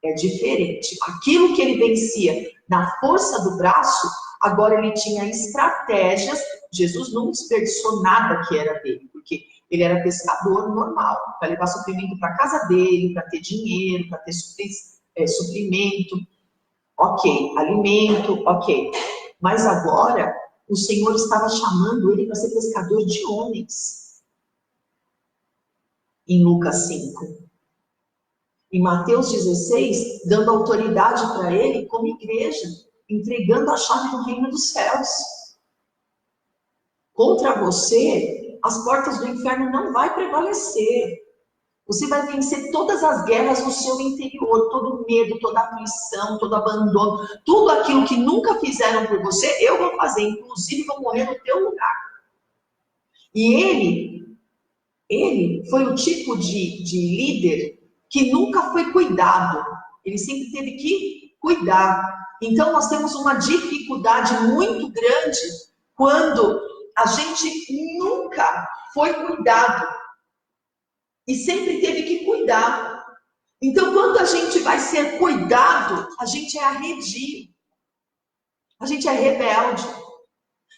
É diferente. Aquilo que ele vencia na força do braço, agora ele tinha estratégias. Jesus não desperdiçou nada que era dele, porque ele era pescador normal, para levar suprimento para casa dele, para ter dinheiro, para ter suprimento. Ok, alimento, ok. Mas agora o Senhor estava chamando ele para ser pescador de homens. Em Lucas 5. Em Mateus 16, dando autoridade para ele como igreja, entregando a chave do reino dos céus. Contra você, as portas do inferno não vai prevalecer. Você vai vencer todas as guerras no seu interior, todo medo, toda aflição, todo abandono, tudo aquilo que nunca fizeram por você, eu vou fazer, inclusive vou morrer no teu lugar. E ele foi o tipo de líder que nunca foi cuidado, ele sempre teve que cuidar. Então, nós temos uma dificuldade muito grande quando a gente nunca foi cuidado e sempre teve que cuidar. Então, quando a gente vai ser cuidado, a gente é arredio, a gente é rebelde,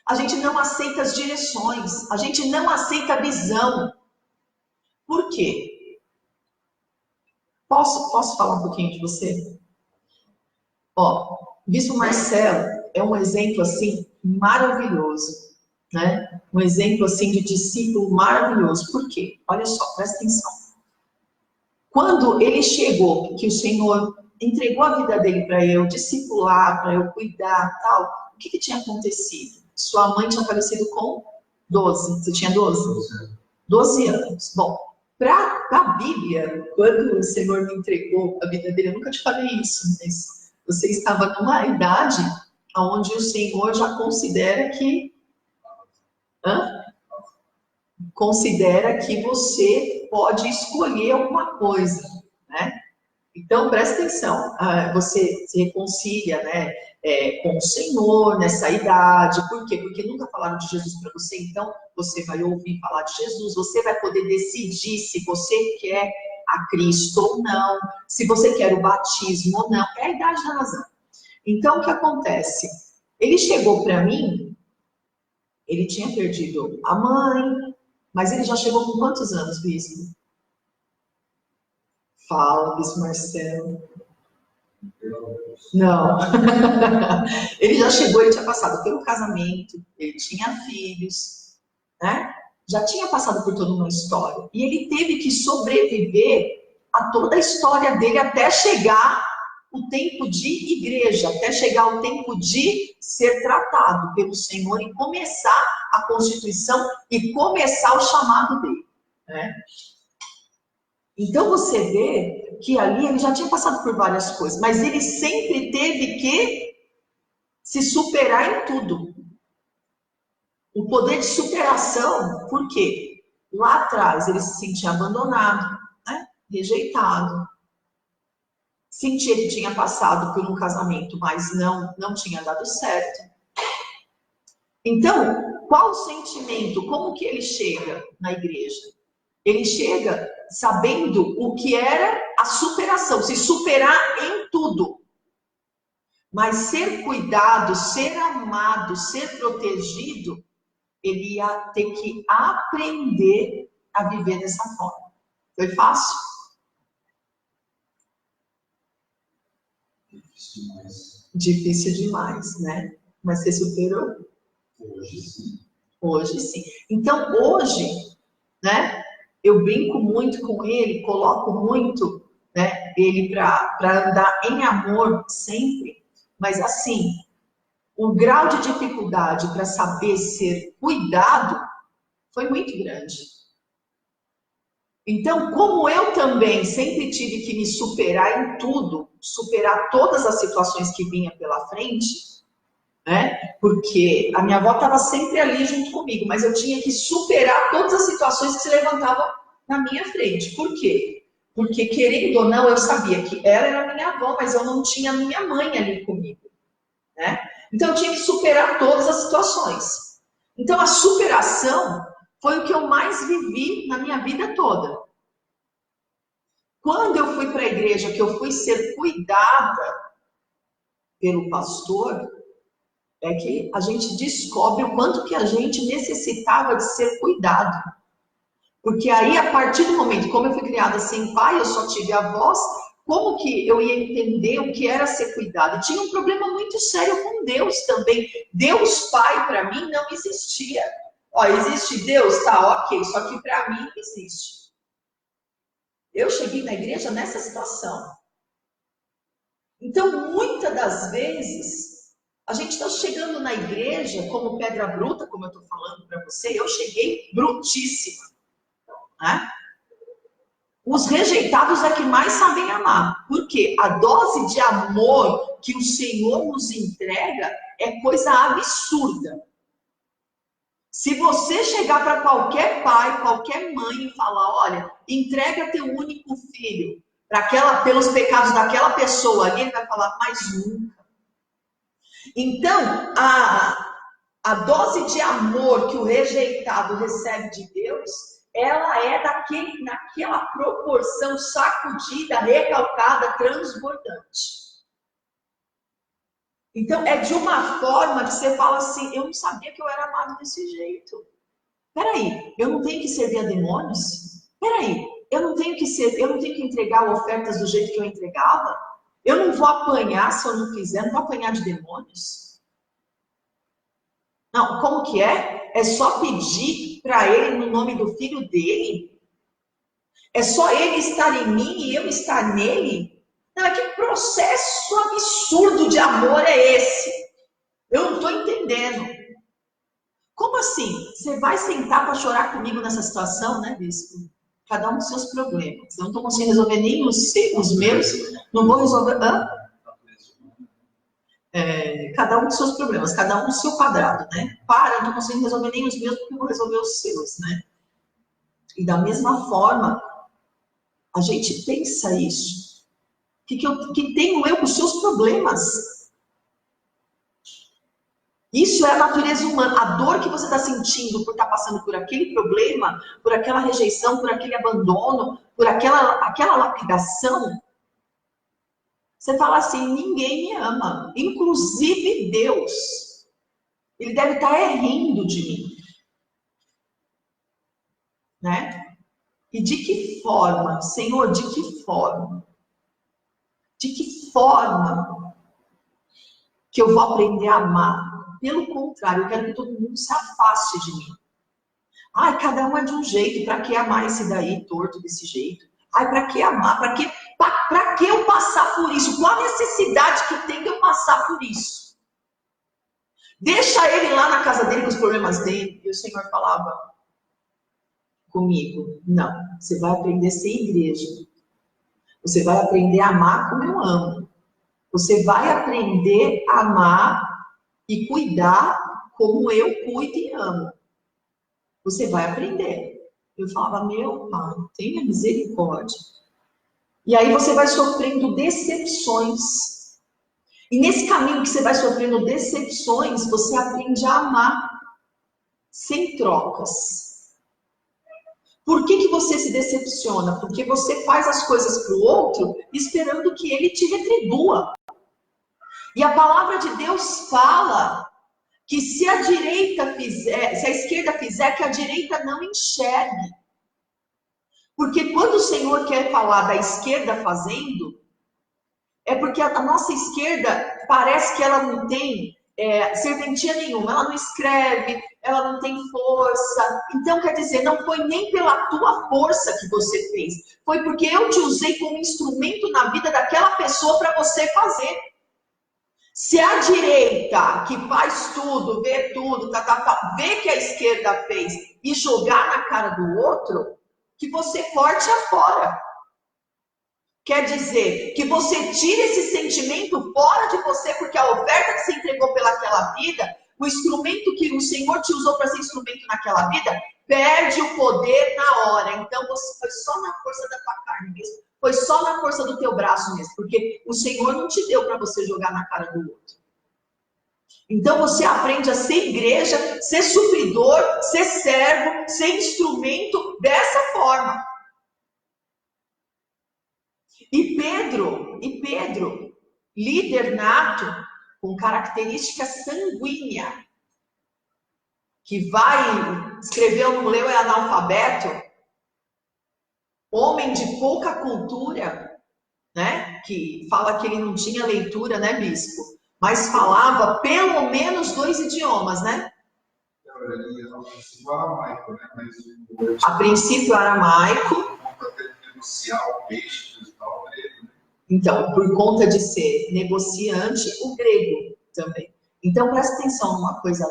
a gente não aceita as direções, a gente não aceita a visão. Por quê? Posso falar um pouquinho de você? Ó, Bispo Marcelo é um exemplo assim maravilhoso, né? Um exemplo assim de discípulo maravilhoso. Por quê? Olha só, presta atenção. Quando ele chegou, que o Senhor entregou a vida dele para eu discipular, para eu cuidar, tal, o que tinha acontecido? Sua mãe tinha falecido com 12. Você tinha 12? 12 anos. Bom, para a Bíblia, quando o Senhor me entregou a vida dele, eu nunca te falei isso, mas você estava numa idade onde o Senhor já considera que... Considera que você pode escolher alguma coisa, né? Então, presta atenção, você se reconcilia, né, com o Senhor nessa idade. Por quê? Porque nunca falaram de Jesus para você, então você vai ouvir falar de Jesus, você vai poder decidir se você quer a Cristo ou não, se você quer o batismo ou não, é a idade da razão. Então, o que acontece? Ele chegou para mim, ele tinha perdido a mãe, mas ele já chegou com quantos anos, Bispo? Fala, Bispo Marcelo. Não. Ele já chegou, ele tinha passado pelo casamento, ele tinha filhos, né? Já tinha passado por toda uma história. E ele teve que sobreviver a toda a história dele até chegar o tempo de igreja, até chegar o tempo de ser tratado pelo Senhor e começar a constituição e começar o chamado dele, né? Então você vê que ali ele já tinha passado por várias coisas, mas ele sempre teve que se superar em tudo. O poder de superação, por quê? Lá atrás ele se sentia abandonado, né? Rejeitado. Sentia que tinha passado por um casamento, mas não tinha dado certo. Então, qual o sentimento? Como que ele chega na igreja? Ele chega sabendo o que era a superação, se superar em tudo. Mas ser cuidado, ser amado, ser protegido, ele ia ter que aprender a viver dessa forma. Foi fácil? Difícil demais. Difícil demais, né? Mas você superou? Hoje sim. Hoje sim. Então, hoje, né? Eu brinco muito com ele, coloco muito, né, ele para andar em amor sempre, mas assim, o grau de dificuldade para saber ser cuidado foi muito grande. Então, como eu também sempre tive que me superar em tudo, superar todas as situações que vinha pela frente, né? Porque a minha avó estava sempre ali junto comigo, mas eu tinha que superar todas as situações que se levantavam na minha frente. Por quê? Porque, querendo ou não, eu sabia que ela era minha avó, mas eu não tinha minha mãe ali comigo, né? Então, eu tinha que superar todas as situações. Então, a superação foi o que eu mais vivi na minha vida toda. Quando eu fui para a igreja, que eu fui ser cuidada pelo pastor, é que a gente descobre o quanto que a gente necessitava de ser cuidado. Porque aí, a partir do momento, como eu fui criada sem pai, eu só tive avós, como que eu ia entender o que era ser cuidado? E tinha um problema muito sério com Deus também. Deus Pai, para mim, não existia. Ó, existe Deus? Tá, ok, só que para mim não existe. Eu cheguei na igreja nessa situação. Então, muitas das vezes, a gente está chegando na igreja como pedra bruta, como eu estou falando para você, eu cheguei brutíssima, né? Os rejeitados é que mais sabem amar, porque a dose de amor que o Senhor nos entrega é coisa absurda. Se você chegar para qualquer pai, qualquer mãe e falar, olha, entrega teu único filho pelos pecados daquela pessoa ali, ele vai falar, mas nunca. Então, a dose de amor que o rejeitado recebe de Deus, ela é naquela proporção sacudida, recalcada, transbordante. Então, é de uma forma que você fala assim, eu não sabia que eu era amado desse jeito. Peraí, eu não tenho que servir a demônios? Peraí, eu não tenho que entregar ofertas do jeito que eu entregava? Eu não vou apanhar se eu não quiser, não vou apanhar de demônios? Não, como que é? É só pedir para ele no nome do filho dele? É só ele estar em mim e eu estar nele? Não, que processo absurdo de amor é esse? Eu não estou entendendo. Como assim? Você vai sentar para chorar comigo nessa situação, né, bispo? Cada um com seus problemas. Eu não estou conseguindo resolver nem os meus, não vou resolver. Cada um com seus problemas, cada um no seu quadrado, né? Para, não estou conseguindo resolver nem os meus, porque eu vou resolver os seus, né? E da mesma forma, a gente pensa isso. Que tenho eu com os seus problemas. Isso é a natureza humana. A dor que você está sentindo por estar passando por aquele problema, por aquela rejeição, por aquele abandono, por aquela lapidação. Você fala assim, ninguém me ama. Inclusive Deus. Ele deve estar rindo de mim. Né? E de que forma, Senhor, de que forma? De que forma que eu vou aprender a amar? Pelo contrário, eu quero que todo mundo se afaste de mim. Ai, cada um é de um jeito, para que amar esse daí torto desse jeito? Ai, para que amar? Para que eu passar por isso? Qual a necessidade que tem de eu passar por isso? Deixa ele lá na casa dele com os problemas dele. E o Senhor falava comigo, não, você vai aprender a ser igreja. Você vai aprender a amar como eu amo. Você vai aprender a amar e cuidar como eu cuido e amo. Você vai aprender. Eu falava, meu pai, tenha misericórdia. E aí você vai sofrendo decepções. E nesse caminho que você vai sofrendo decepções, você aprende a amar sem trocas. Por que você se decepciona? Porque você faz as coisas para o outro esperando que ele te retribua. E a palavra de Deus fala que se a esquerda fizer, que a direita não enxergue. Porque quando o Senhor quer falar da esquerda fazendo, é porque a nossa esquerda parece que ela não tem serventia nenhuma, ela não escreve, ela não tem força. Então, quer dizer, não foi nem pela tua força que você fez, foi porque eu te usei como instrumento na vida daquela pessoa para você fazer. Se a direita, que faz tudo, vê tudo, vê que a esquerda fez e jogar na cara do outro, que você corte afora. Quer dizer, que você tire esse sentimento fora de você, porque a oferta que você entregou pelaquela vida, o instrumento que o Senhor te usou para ser instrumento naquela vida, perde o poder na hora. Então, você foi só na força da tua carne mesmo. Foi só na força do teu braço mesmo. Porque o Senhor não te deu para você jogar na cara do outro. Então, você aprende a ser igreja, ser supridor, ser servo, ser instrumento dessa forma. E Pedro, líder nato, com característica sanguínea, que vai, escreveu, não leu, é analfabeto, homem de pouca cultura, né? Que fala que ele não tinha leitura, né, bispo? Mas falava pelo menos 2 idiomas, né? A princípio aramaico. Então, por conta de ser negociante, o grego também. Então, presta atenção numa coisa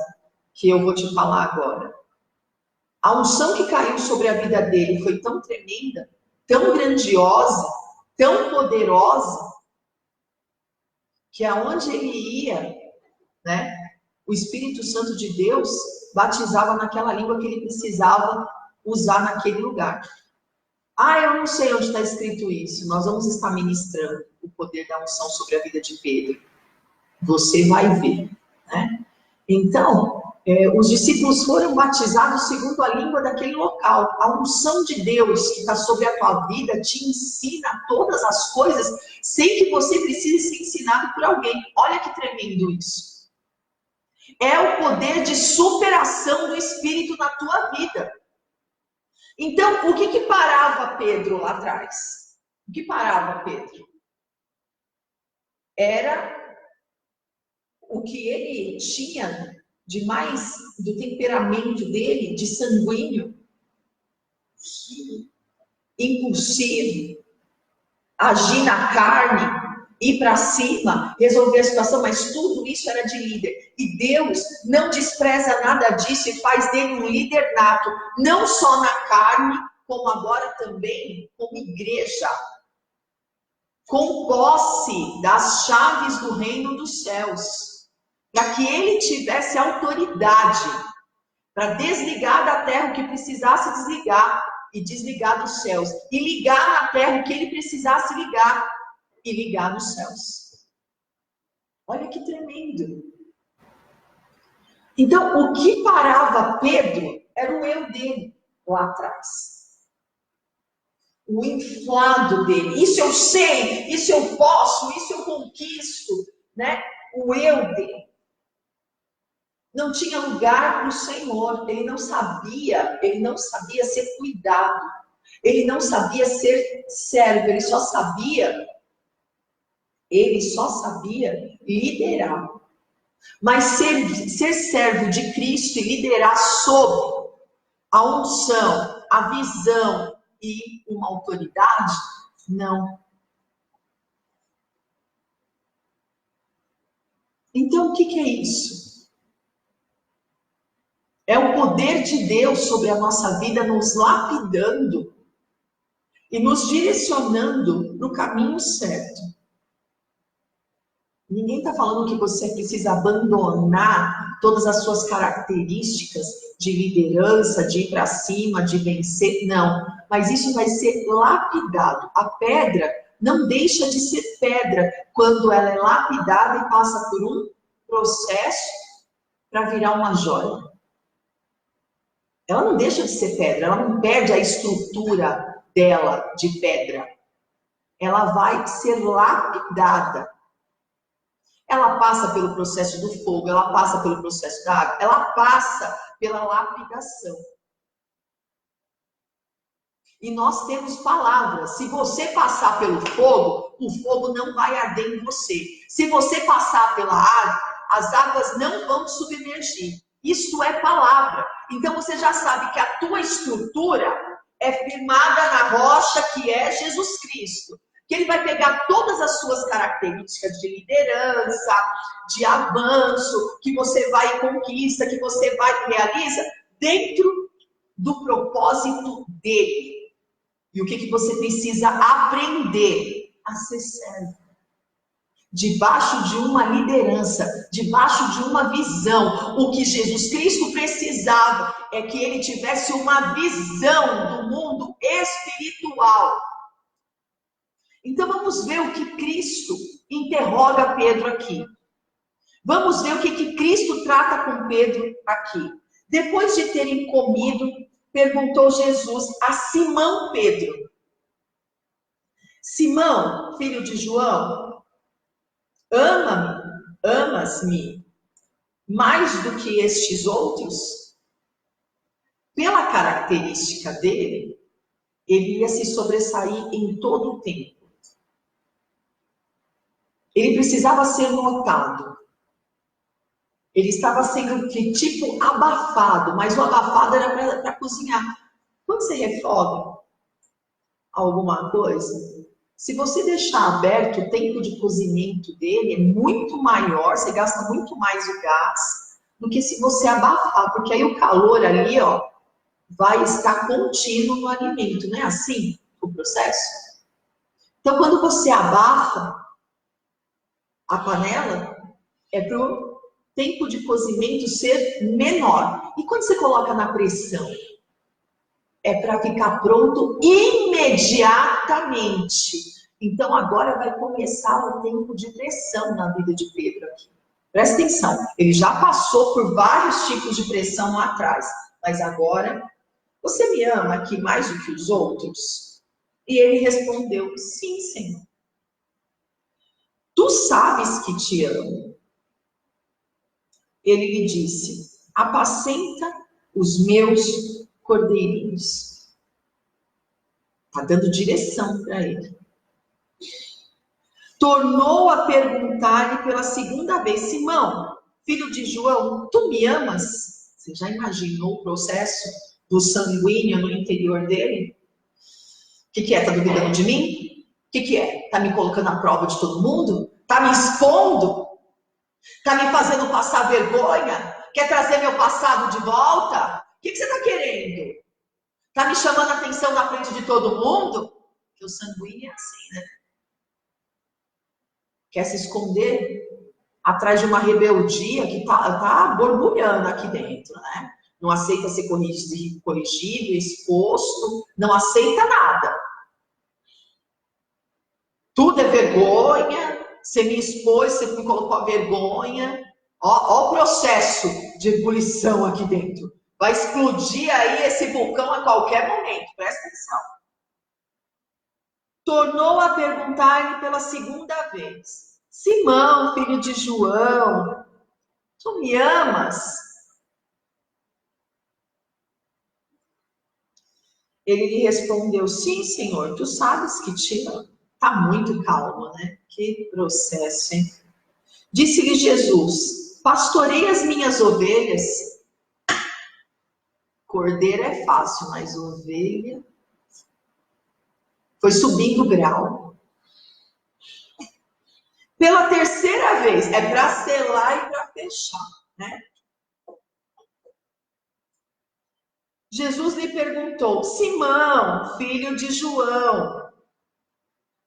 que eu vou te falar agora. A unção que caiu sobre a vida dele foi tão tremenda, tão grandiosa, tão poderosa, que aonde ele ia, né, o Espírito Santo de Deus batizava naquela língua que ele precisava usar naquele lugar. Eu não sei onde está escrito isso. Nós vamos estar ministrando o poder da unção sobre a vida de Pedro. Você vai ver, né? Então, os discípulos foram batizados segundo a língua daquele local. A unção de Deus que está sobre a tua vida te ensina todas as coisas sem que você precise ser ensinado por alguém. Olha que tremendo isso. É o poder de superação do Espírito na tua vida. Então, o que parava Pedro lá atrás? O que parava Pedro? Era o que ele tinha de mais do temperamento dele, de sanguíneo, impulsivo, agir na carne, ir para cima, resolver a situação, mas tudo isso era de líder. E Deus não despreza nada disso e faz dele um líder nato, não só na carne, como agora também como igreja, com posse das chaves do reino dos céus. Para que ele tivesse autoridade para desligar da terra o que precisasse desligar e desligar dos céus. E ligar na terra o que ele precisasse ligar e ligar nos céus. Olha que tremendo. Então, o que parava Pedro era o eu dele lá atrás. O inflado dele. Isso eu sei, isso eu posso, isso eu conquisto, né? O eu dele. Não tinha lugar para o Senhor, ele não sabia ser cuidado, ele não sabia ser servo, ele só sabia liderar. Mas ser servo de Cristo e liderar sob a unção, a visão e uma autoridade, não. Então, o que é isso? É o poder de Deus sobre a nossa vida nos lapidando e nos direcionando no caminho certo. Ninguém está falando que você precisa abandonar todas as suas características de liderança, de ir para cima, de vencer. Não, mas isso vai ser lapidado. A pedra não deixa de ser pedra quando ela é lapidada e passa por um processo para virar uma joia. Ela não deixa de ser pedra, ela não perde a estrutura dela de pedra. Ela vai ser lapidada. Ela passa pelo processo do fogo, ela passa pelo processo da água, ela passa pela lapidação. E nós temos palavras. Se você passar pelo fogo, o fogo não vai arder em você. Se você passar pela água, as águas não vão te submergir. Isto é palavra. Então você já sabe que a tua estrutura é firmada na rocha que é Jesus Cristo. Que ele vai pegar todas as suas características de liderança, de avanço, que você vai e conquista, que você vai e realiza, dentro do propósito dele. E o que você precisa aprender? A ser servo. Debaixo de uma liderança, debaixo de uma visão. O que Jesus Cristo precisava é que ele tivesse uma visão do mundo espiritual. Então vamos ver o que Cristo interroga Pedro aqui. Vamos ver o que Cristo trata com Pedro aqui. Depois de terem comido, perguntou Jesus a Simão Pedro: Simão, filho de João, amas-me mais do que estes outros? Pela característica dele, ele ia se sobressair em todo o tempo. Ele precisava ser notado. Ele estava sendo tipo abafado, mas o abafado era para cozinhar. Quando você refoga alguma coisa, se você deixar aberto, o tempo de cozimento dele é muito maior, você gasta muito mais o gás do que se você abafar, porque aí o calor ali, ó, vai estar contínuo no alimento, não é assim o processo? Então, quando você abafa a panela, é para o tempo de cozimento ser menor. E quando você coloca na pressão? É para ficar pronto imediatamente. Então agora vai começar o tempo de pressão na vida de Pedro aqui. Presta atenção, ele já passou por vários tipos de pressão lá atrás, mas agora, você me ama aqui mais do que os outros? E ele respondeu, sim, Senhor. Tu sabes que te amo. Ele lhe disse, apacenta os meus cordeirinhos. Está dando direção para ele. Tornou a perguntar-lhe pela segunda vez, Simão, filho de João, tu me amas? Você já imaginou o processo do sanguíneo no interior dele? O que é? Está duvidando de mim? O que é? Está me colocando à prova de todo mundo? Está me expondo? Está me fazendo passar vergonha? Quer trazer meu passado de volta? O que você está querendo? Está me chamando a atenção na frente de todo mundo? Porque o sanguíneo é assim, né? Quer se esconder atrás de uma rebeldia que tá borbulhando aqui dentro, né? Não aceita ser corrigido, exposto, não aceita nada. Tudo é vergonha, você me expôs, você me colocou a vergonha. Ó o processo de ebulição aqui dentro. Vai explodir aí esse vulcão a qualquer momento, presta atenção. Tornou a perguntar-lhe pela segunda vez, Simão, filho de João, tu me amas? Ele lhe respondeu, sim, Senhor, tu sabes que te amo. Está muito calmo, né? Que processo, hein? Disse-lhe Jesus, pastorei as minhas ovelhas. Cordeiro é fácil, mas ovelha... Foi subindo o grau. Pela terceira vez, é para selar e para fechar, né? Jesus lhe perguntou, Simão, filho de João,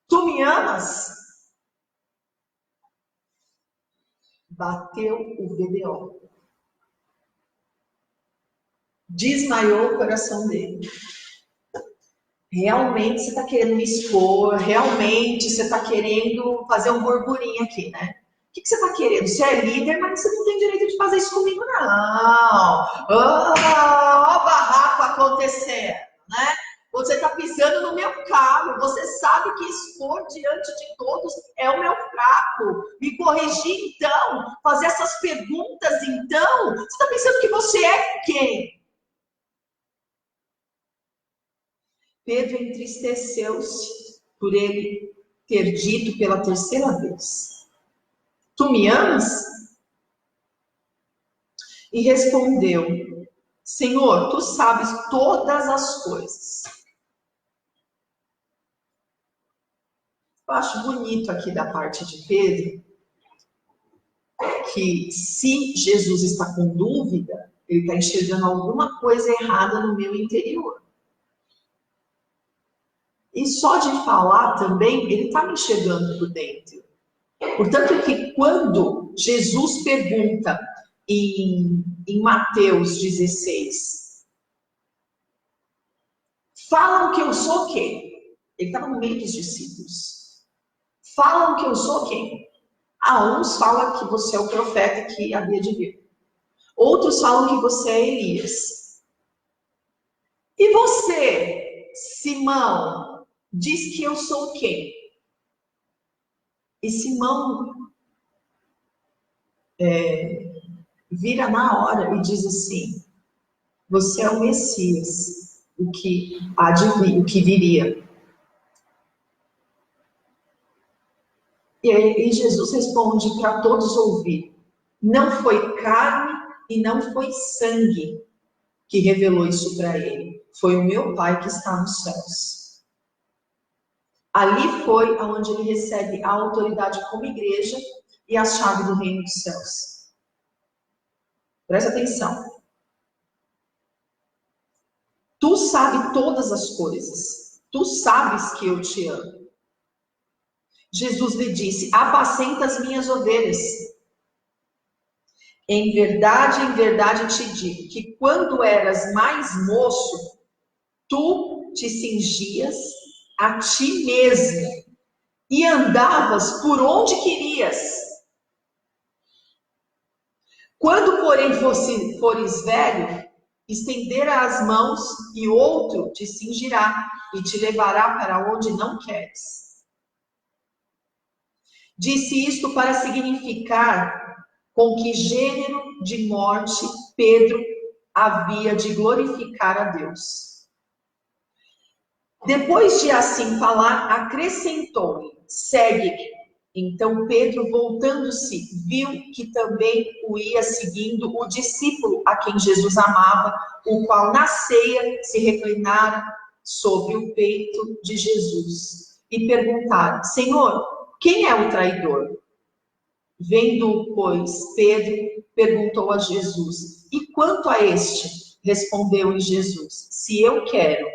tu me amas? Bateu o BDO. Desmaiou o coração dele. Realmente você está querendo me expor, realmente você está querendo fazer um burburinho aqui, né? O que você está querendo? Você é líder, mas você não tem direito de fazer isso comigo, não. Ó o barraco acontecendo, né? Você está pisando no meu carro, você sabe que expor diante de todos é o meu fraco. Me corrigir então, fazer essas perguntas então. Você está pensando que você é quem? Pedro entristeceu-se por ele ter dito pela terceira vez, tu me amas? E respondeu, Senhor, tu sabes todas as coisas. Eu acho bonito aqui da parte de Pedro, que se Jesus está com dúvida, ele está enxergando alguma coisa errada no meu interior. E só de falar também, ele está me enxergando por dentro. Portanto, que quando Jesus pergunta em Mateus 16, falam que eu sou quem? Ele estava no meio dos discípulos. Falam que eu sou quem? Uns falam que você é o profeta que havia de vir. Outros falam que você é Elias. E você, Simão, diz que eu sou quem? E Simão vira na hora e diz assim, você é o Messias, o que viria. E Jesus responde para todos ouvir, não foi carne e não foi sangue que revelou isso para ele, foi o meu Pai que está nos céus. Ali foi onde ele recebe a autoridade como igreja e a chave do reino dos céus. Presta atenção. Tu sabes todas as coisas. Tu sabes que eu te amo. Jesus lhe disse, apacenta as minhas ovelhas. Em verdade te digo, que quando eras mais moço, tu te cingias a ti mesmo e andavas por onde querias. Quando, porém, fores velho, estenderás as mãos e outro te cingirá e te levará para onde não queres. Disse isto para significar com que gênero de morte Pedro havia de glorificar a Deus. Depois de assim falar, acrescentou-lhe: segue-me. Então Pedro, voltando-se, viu que também o ia seguindo o discípulo a quem Jesus amava, o qual na ceia se reclinara sobre o peito de Jesus. E perguntaram: Senhor, quem é o traidor? Vendo, pois, Pedro perguntou a Jesus: e quanto a este? Respondeu-lhe Jesus: se eu quero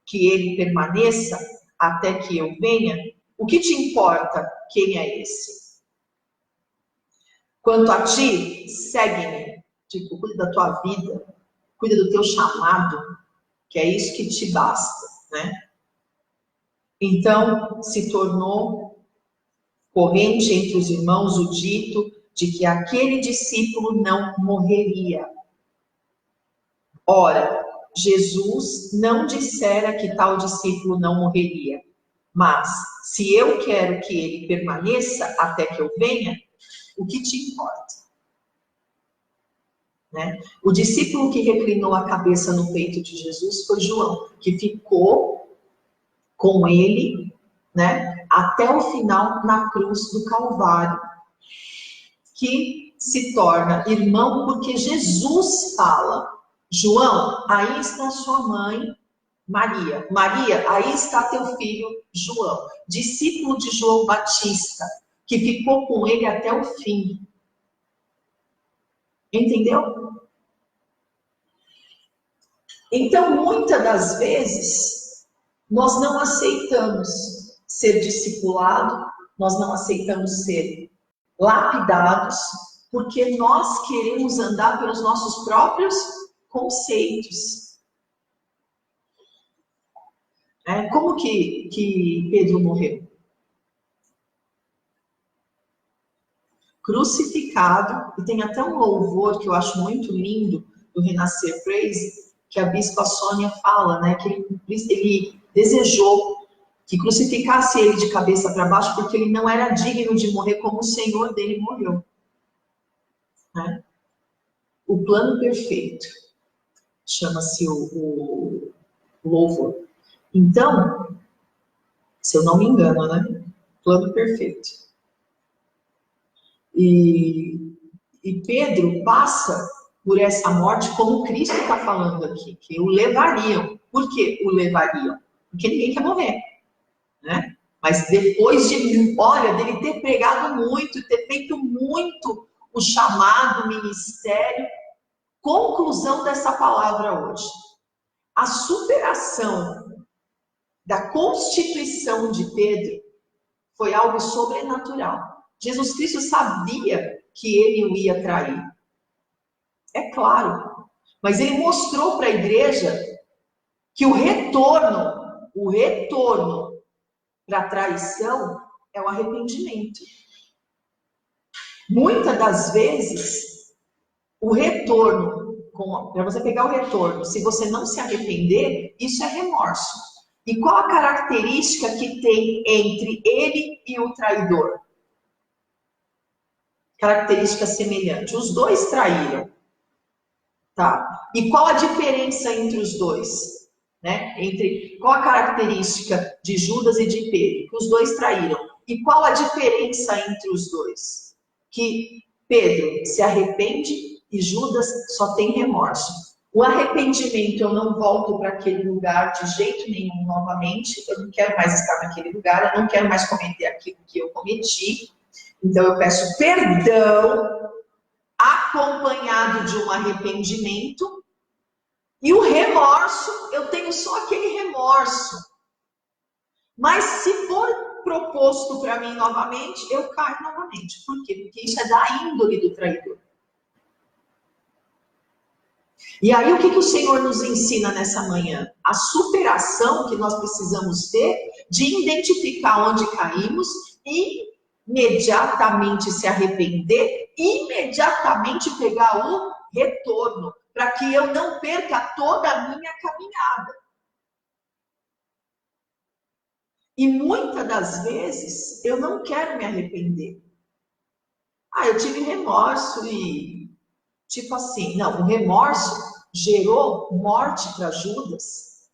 que ele permaneça até que eu venha, o que te importa quem é esse? Quanto a ti, segue-me. Tipo, cuida da tua vida, cuida do teu chamado, que é isso que te basta, né? Então, se tornou corrente entre os irmãos o dito de que aquele discípulo não morreria. Ora, Jesus não dissera que tal discípulo não morreria. Mas, se eu quero que ele permaneça até que eu venha, o que te importa? Né? O discípulo que reclinou a cabeça no peito de Jesus foi João, que ficou com ele, né, até o final na cruz do Calvário, que se torna irmão porque Jesus fala: João, aí está sua mãe, Maria. Maria, aí está teu filho João, discípulo de João Batista, que ficou com ele até o fim. Entendeu? Então, muitas das vezes, nós não aceitamos ser discipulado, nós não aceitamos ser lapidados, porque nós queremos andar pelos nossos próprios conceitos. Como que Pedro morreu? Crucificado, e tem até um louvor que eu acho muito lindo, do Renascer Praise, que a Bispa Sônia fala, né, que ele desejou que crucificasse ele de cabeça para baixo, porque ele não era digno de morrer como o Senhor dele morreu. Né? O plano perfeito, chama-se o louvor. Então, se eu não me engano, né? Plano perfeito. E Pedro passa por essa morte como Cristo está falando aqui, que o levariam. Por que o levariam? Porque ninguém quer morrer, né? Mas depois dele ter pregado muito, ter feito muito o chamado, o ministério, conclusão dessa palavra hoje. A superação da constituição de Pedro foi algo sobrenatural. Jesus Cristo sabia que ele o ia trair. É claro. Mas ele mostrou para a igreja que o retorno para a traição é o arrependimento. Muitas das vezes, o retorno, para você pegar o retorno, se você não se arrepender, isso é remorso. E qual a característica que tem entre ele e o traidor? Característica semelhante. Os dois traíram. Tá? E qual a diferença entre os dois? Né? Qual a característica de Judas e de Pedro? Que os dois traíram. E qual a diferença entre os dois? Que Pedro se arrepende e Judas só tem remorso. O arrependimento, eu não volto para aquele lugar de jeito nenhum novamente, eu não quero mais estar naquele lugar, eu não quero mais cometer aquilo que eu cometi, então eu peço perdão, acompanhado de um arrependimento, e o remorso, eu tenho só aquele remorso. Mas se for proposto para mim novamente, eu caio novamente. Por quê? Porque isso é da índole do traidor. E aí, o que o Senhor nos ensina nessa manhã? A superação que nós precisamos ter de identificar onde caímos, imediatamente se arrepender, imediatamente pegar o retorno, para que eu não perca toda a minha caminhada. E muitas das vezes eu não quero me arrepender. Eu tive remorso e tipo assim, não, o remorso gerou morte para Judas.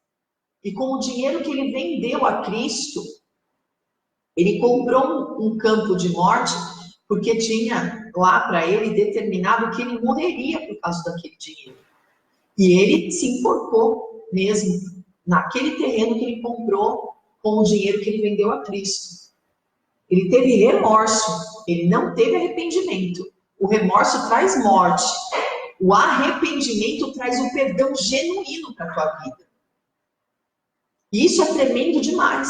E com o dinheiro que ele vendeu a Cristo, ele comprou um campo de morte, porque tinha lá para ele determinado que ele morreria por causa daquele dinheiro. E ele se enforcou mesmo naquele terreno que ele comprou com o dinheiro que ele vendeu a Cristo. Ele teve remorso, ele não teve arrependimento. O remorso traz morte. O arrependimento traz o perdão genuíno para a tua vida. E isso é tremendo demais.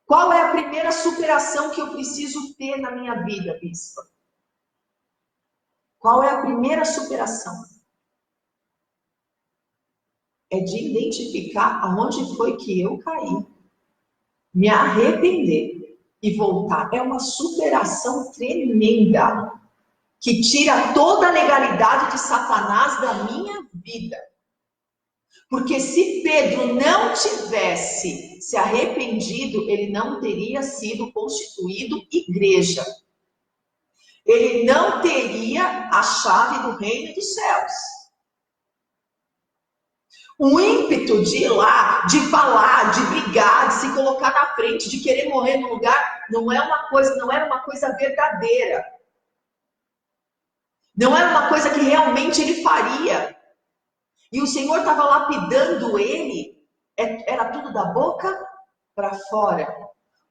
Qual é a primeira superação que eu preciso ter na minha vida, bispa? Qual é a primeira superação? É de identificar aonde foi que eu caí. Me arrepender e voltar. É uma superação tremenda, que tira toda a legalidade de Satanás da minha vida. Porque se Pedro não tivesse se arrependido, ele não teria sido constituído igreja. Ele não teria a chave do reino dos céus. O ímpeto de ir lá, de falar, de brigar, de se colocar na frente, de querer morrer no lugar, não era uma coisa verdadeira. Não era uma coisa que realmente ele faria. E o Senhor estava lapidando ele, era tudo da boca para fora.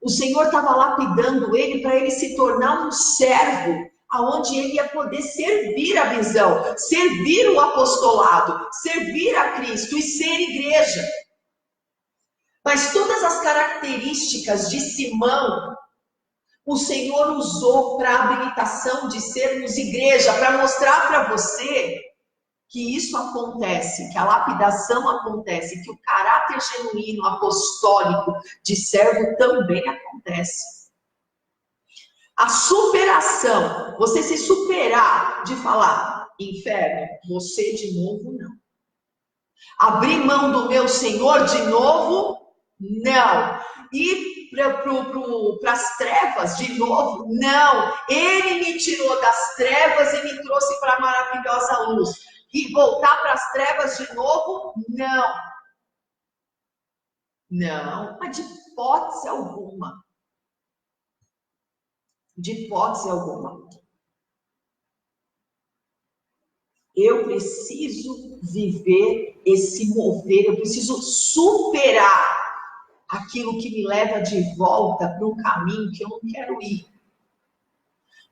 O Senhor estava lapidando ele para ele se tornar um servo, aonde ele ia poder servir a visão, servir o apostolado, servir a Cristo e ser igreja. Mas todas as características de Simão, o Senhor usou para a habilitação de sermos igreja, para mostrar para você que isso acontece, que a lapidação acontece, que o caráter genuíno, apostólico de servo também acontece. A superação, você se superar de falar, inferno, você de novo não. Abrir mão do meu Senhor de novo, não. Ir para as trevas de novo, não. Ele me tirou das trevas e me trouxe para a maravilhosa luz. E voltar para as trevas de novo, não. Não, mas de hipótese alguma. De hipótese alguma. Eu preciso viver esse mover, eu preciso superar aquilo que me leva de volta para um caminho que eu não quero ir.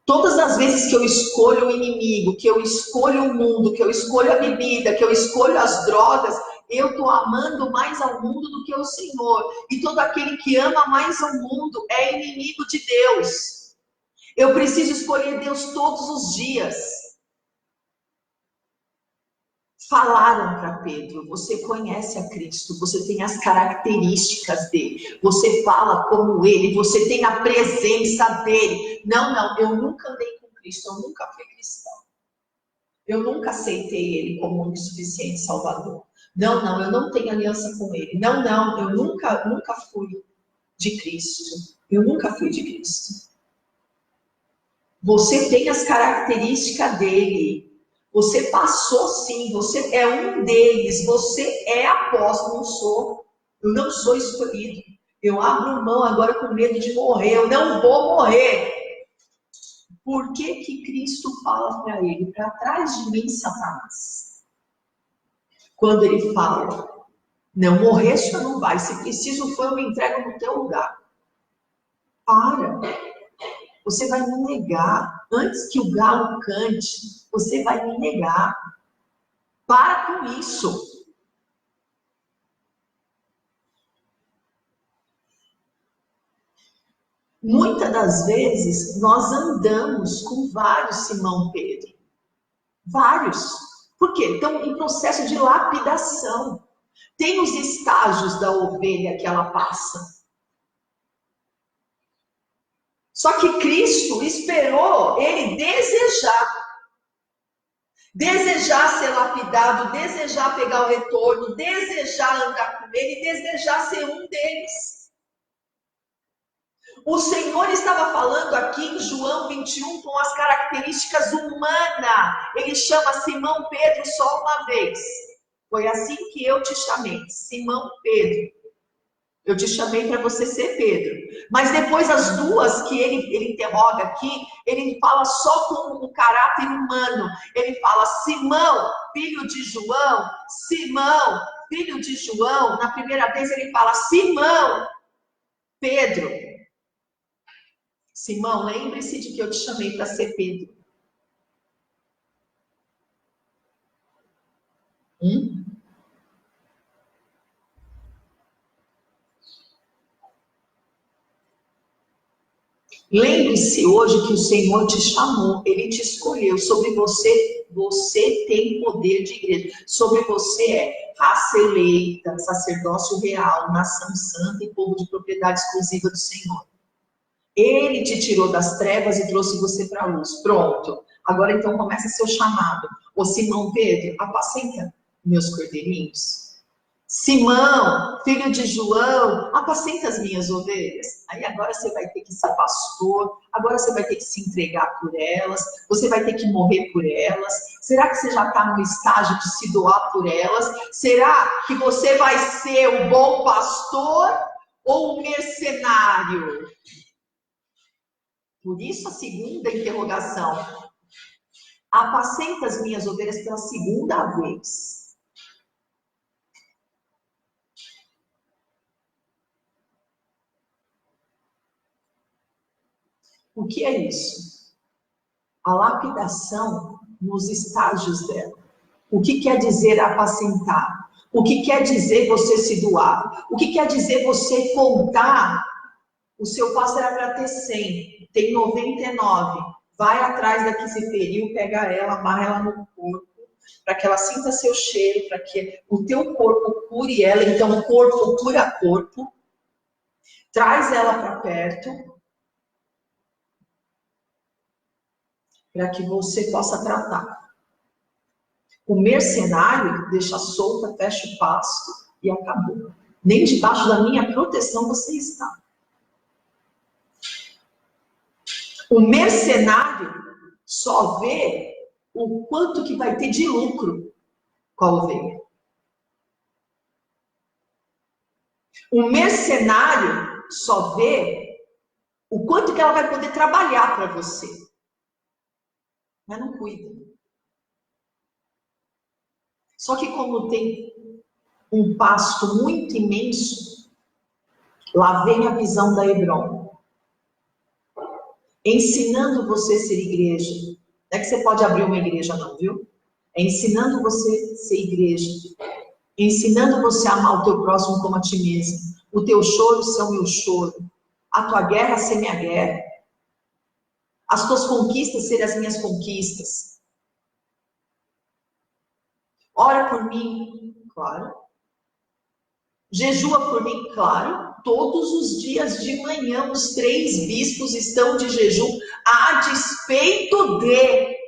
Todas as vezes que eu escolho o inimigo, que eu escolho o mundo, que eu escolho a bebida, que eu escolho as drogas, eu estou amando mais ao mundo do que ao Senhor. E todo aquele que ama mais ao mundo é inimigo de Deus. Eu preciso escolher Deus todos os dias. Falaram para Pedro, você conhece a Cristo, você tem as características dele, você fala como ele, você tem a presença dele. Não, eu nunca andei com Cristo, eu nunca fui cristão. Eu nunca aceitei ele como único e suficiente Salvador. Não, eu não tenho aliança com ele. Não, eu nunca fui de Cristo. Eu nunca fui de Cristo. Você tem as características dele. Você passou sim, você é um deles, você é apóstolo, não sou. Eu não sou escolhido. Eu abro mão agora com medo de morrer, eu não vou morrer. Por que Cristo fala para ele, para trás de mim, Satanás? Quando ele fala, não, morrer só não vai, se preciso for, eu me entrego no teu lugar. Para. Você vai me negar. Antes que o galo cante, você vai me negar. Para com isso. Muitas das vezes, nós andamos com vários Simão Pedro. Vários. Por quê? Estão em processo de lapidação. Tem os estágios da ovelha que ela passa. Só que Cristo esperou ele desejar ser lapidado, desejar pegar o retorno, desejar andar com ele, desejar ser um deles. O Senhor estava falando aqui em João 21 com as características humanas. Ele chama Simão Pedro só uma vez. Foi assim que eu te chamei, Simão Pedro. Eu te chamei para você ser Pedro. Mas depois as duas que ele interroga aqui, ele fala só com o caráter humano. Ele fala, Simão, filho de João, Simão, filho de João. Na primeira vez ele fala, Simão, Pedro. Simão, lembre-se de que eu te chamei para ser Pedro. Lembre-se hoje que o Senhor te chamou, Ele te escolheu. Sobre você, você tem poder de igreja. Sobre você é raça eleita, sacerdócio real, nação santa e povo de propriedade exclusiva do Senhor. Ele te tirou das trevas e trouxe você para a luz. Pronto. Agora então começa seu chamado. Ô Simão Pedro, apacenta meus cordeirinhos. Simão, filho de João, apacenta as minhas ovelhas. Aí agora você vai ter que ser pastor, agora você vai ter que se entregar por elas, você vai ter que morrer por elas. Será que você já está no estágio de se doar por elas? Será que você vai ser o bom pastor ou o mercenário? Por isso a segunda interrogação. Apacenta as minhas ovelhas pela segunda vez. O que é isso? A lapidação nos estágios dela. O que quer dizer apacentar? O que quer dizer você se doar? O que quer dizer você contar? O seu passo era para ter 100, tem 99. Vai atrás da que se feriu, pega ela, amarra ela no corpo, para que ela sinta seu cheiro, para que o teu corpo cure ela. Então, o corpo cura corpo. Traz ela para perto, para que você possa tratar. O mercenário deixa solta, fecha o pasto e acabou. Nem debaixo da minha proteção você está. O mercenário só vê o quanto que vai ter de lucro com a ovelha. O mercenário só vê o quanto que ela vai poder trabalhar para você. Mas não cuida. Só que como tem um pasto muito imenso, lá vem a visão da Hebron. Ensinando você a ser igreja. Não é que você pode abrir uma igreja não, viu? É ensinando você a ser igreja. Ensinando você a amar o teu próximo como a ti mesmo. O teu choro ser o meu choro. A tua guerra ser minha guerra. As tuas conquistas serem as minhas conquistas. Ora por mim, claro. Jejua por mim, claro. Todos os dias de manhã, os 3 bispos estão de jejum, a despeito de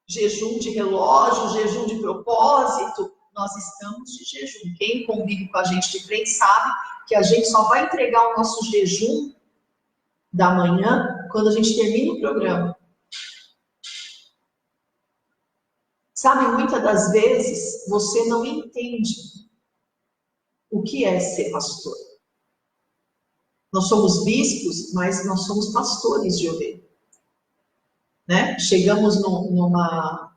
jejum de relógio, jejum de propósito. Nós estamos de jejum. Quem convive com a gente de frente sabe que a gente só vai entregar o nosso jejum da manhã quando a gente termina o programa. Sabe, muitas das vezes você não entende o que é ser pastor. Nós somos bispos, mas nós somos pastores de ovelha. Né? Chegamos num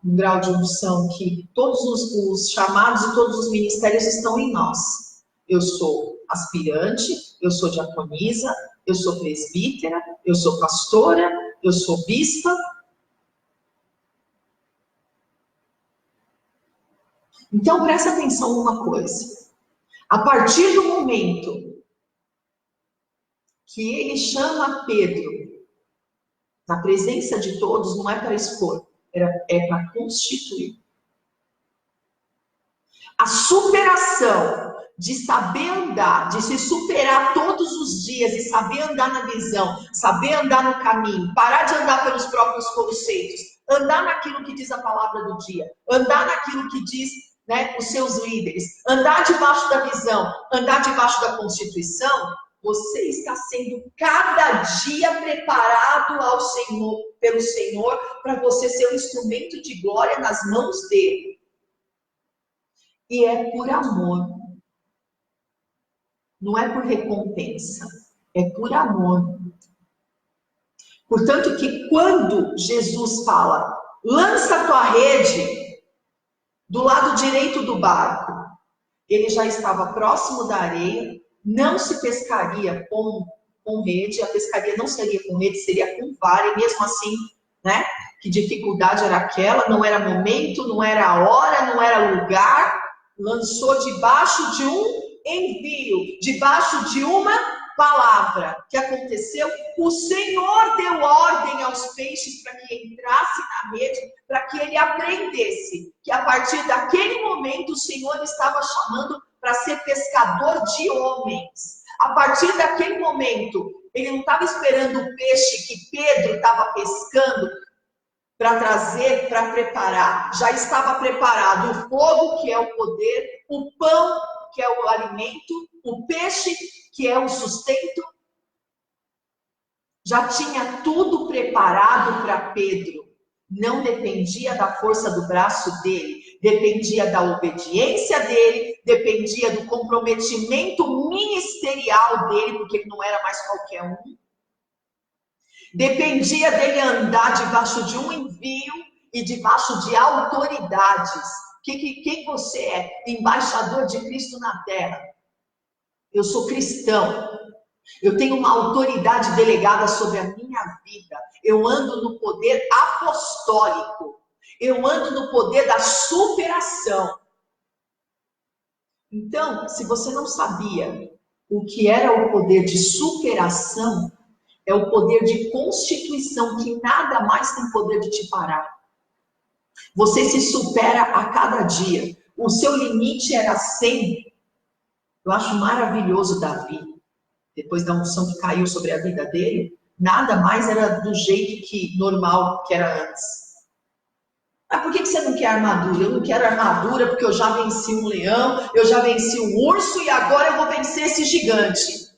grau de unção que todos os chamados e todos os ministérios estão em nós. Eu sou aspirante, eu sou diaconisa, eu sou presbítera, eu sou pastora, eu sou bispa. Então, presta atenção numa coisa. A partir do momento que ele chama Pedro, na presença de todos, não é para expor, é para constituir. A superação de saber andar, de se superar todos os dias e saber andar na visão, saber andar no caminho, parar de andar pelos próprios conceitos, andar naquilo que diz a palavra do dia, andar naquilo que diz, né, os seus líderes, andar debaixo da visão, andar debaixo da Constituição. Você está sendo cada dia preparado ao Senhor, pelo Senhor, para você ser um instrumento de glória nas mãos dele. E é por amor. Não é por recompensa, é por amor. Portanto, que quando Jesus fala, lança a tua rede do lado direito do barco, ele já estava próximo da areia, não se pescaria com rede, a pescaria não seria com rede, seria com vara, e mesmo assim, né, que dificuldade era aquela, não era momento, não era hora, não era lugar, lançou debaixo de um envio, debaixo de uma palavra. O que aconteceu? O Senhor deu ordem aos peixes para que entrasse na rede, para que ele aprendesse que a partir daquele momento o Senhor estava chamando para ser pescador de homens. A partir daquele momento, ele não estava esperando o peixe que Pedro estava pescando para trazer, para preparar. Já estava preparado o fogo, que é o poder, o pão, que é o alimento, o peixe, que é o sustento. Já tinha tudo preparado para Pedro. Não dependia da força do braço dele, dependia da obediência dele, dependia do comprometimento ministerial dele, porque ele não era mais qualquer um. Dependia dele andar debaixo de um envio e debaixo de autoridades. Quem você é? Embaixador de Cristo na terra. Eu sou cristão. Eu tenho uma autoridade delegada sobre a minha vida. Eu ando no poder apostólico. Eu ando no poder da superação. Então, se você não sabia o que era o poder de superação, é o poder de constituição, que nada mais tem poder de te parar. Você se supera a cada dia. O seu limite era 100. Eu acho maravilhoso Davi. Depois da unção que caiu sobre a vida dele, nada mais era do jeito normal que era antes. Mas por que você não quer armadura? Eu não quero armadura porque eu já venci um leão, eu já venci um urso e agora eu vou vencer esse gigante.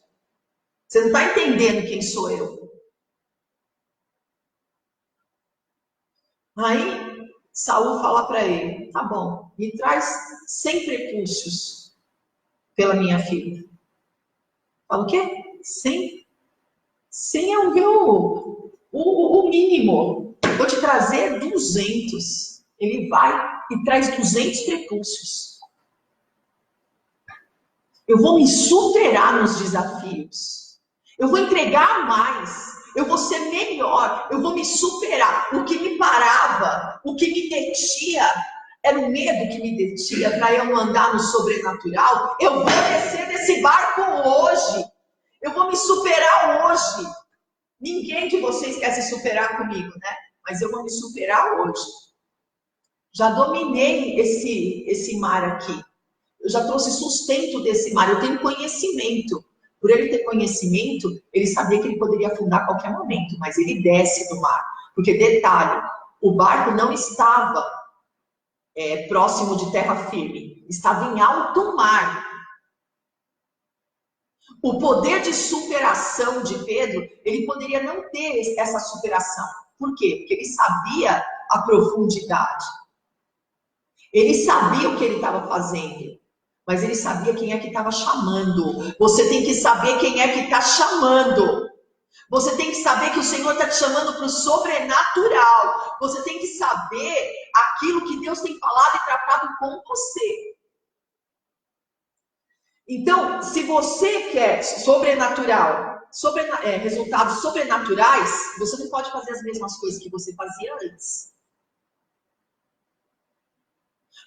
Você não está entendendo quem sou eu. Aí Saul fala para ele, tá bom, me traz 100 prepúcios pela minha filha. Fala o quê? 100? 100 é o mínimo. Vou te trazer 200. Ele vai e traz 200 prepúcios. Eu vou me superar nos desafios. Eu vou entregar mais. Eu vou ser melhor, eu vou me superar. O que me parava, o que me detinha, era o medo que me detinha para eu não andar no sobrenatural. Eu vou descer desse barco hoje. Eu vou me superar hoje. Ninguém de vocês quer se superar comigo, né? Mas eu vou me superar hoje. Já dominei esse mar aqui. Eu já trouxe sustento desse mar. Eu tenho conhecimento. Por ele ter conhecimento, ele sabia que ele poderia afundar a qualquer momento, mas ele desce do mar. Porque, detalhe, o barco não estava próximo de terra firme, estava em alto mar. O poder de superação de Pedro, ele poderia não ter essa superação. Por quê? Porque ele sabia a profundidade. Ele sabia o que ele estava fazendo. Mas ele sabia quem é que estava chamando. Você tem que saber quem é que está chamando. Você tem que saber que o Senhor está te chamando para o sobrenatural. Você tem que saber aquilo que Deus tem falado e tratado com você. Então, se você quer resultados sobrenaturais, você não pode fazer as mesmas coisas que você fazia antes.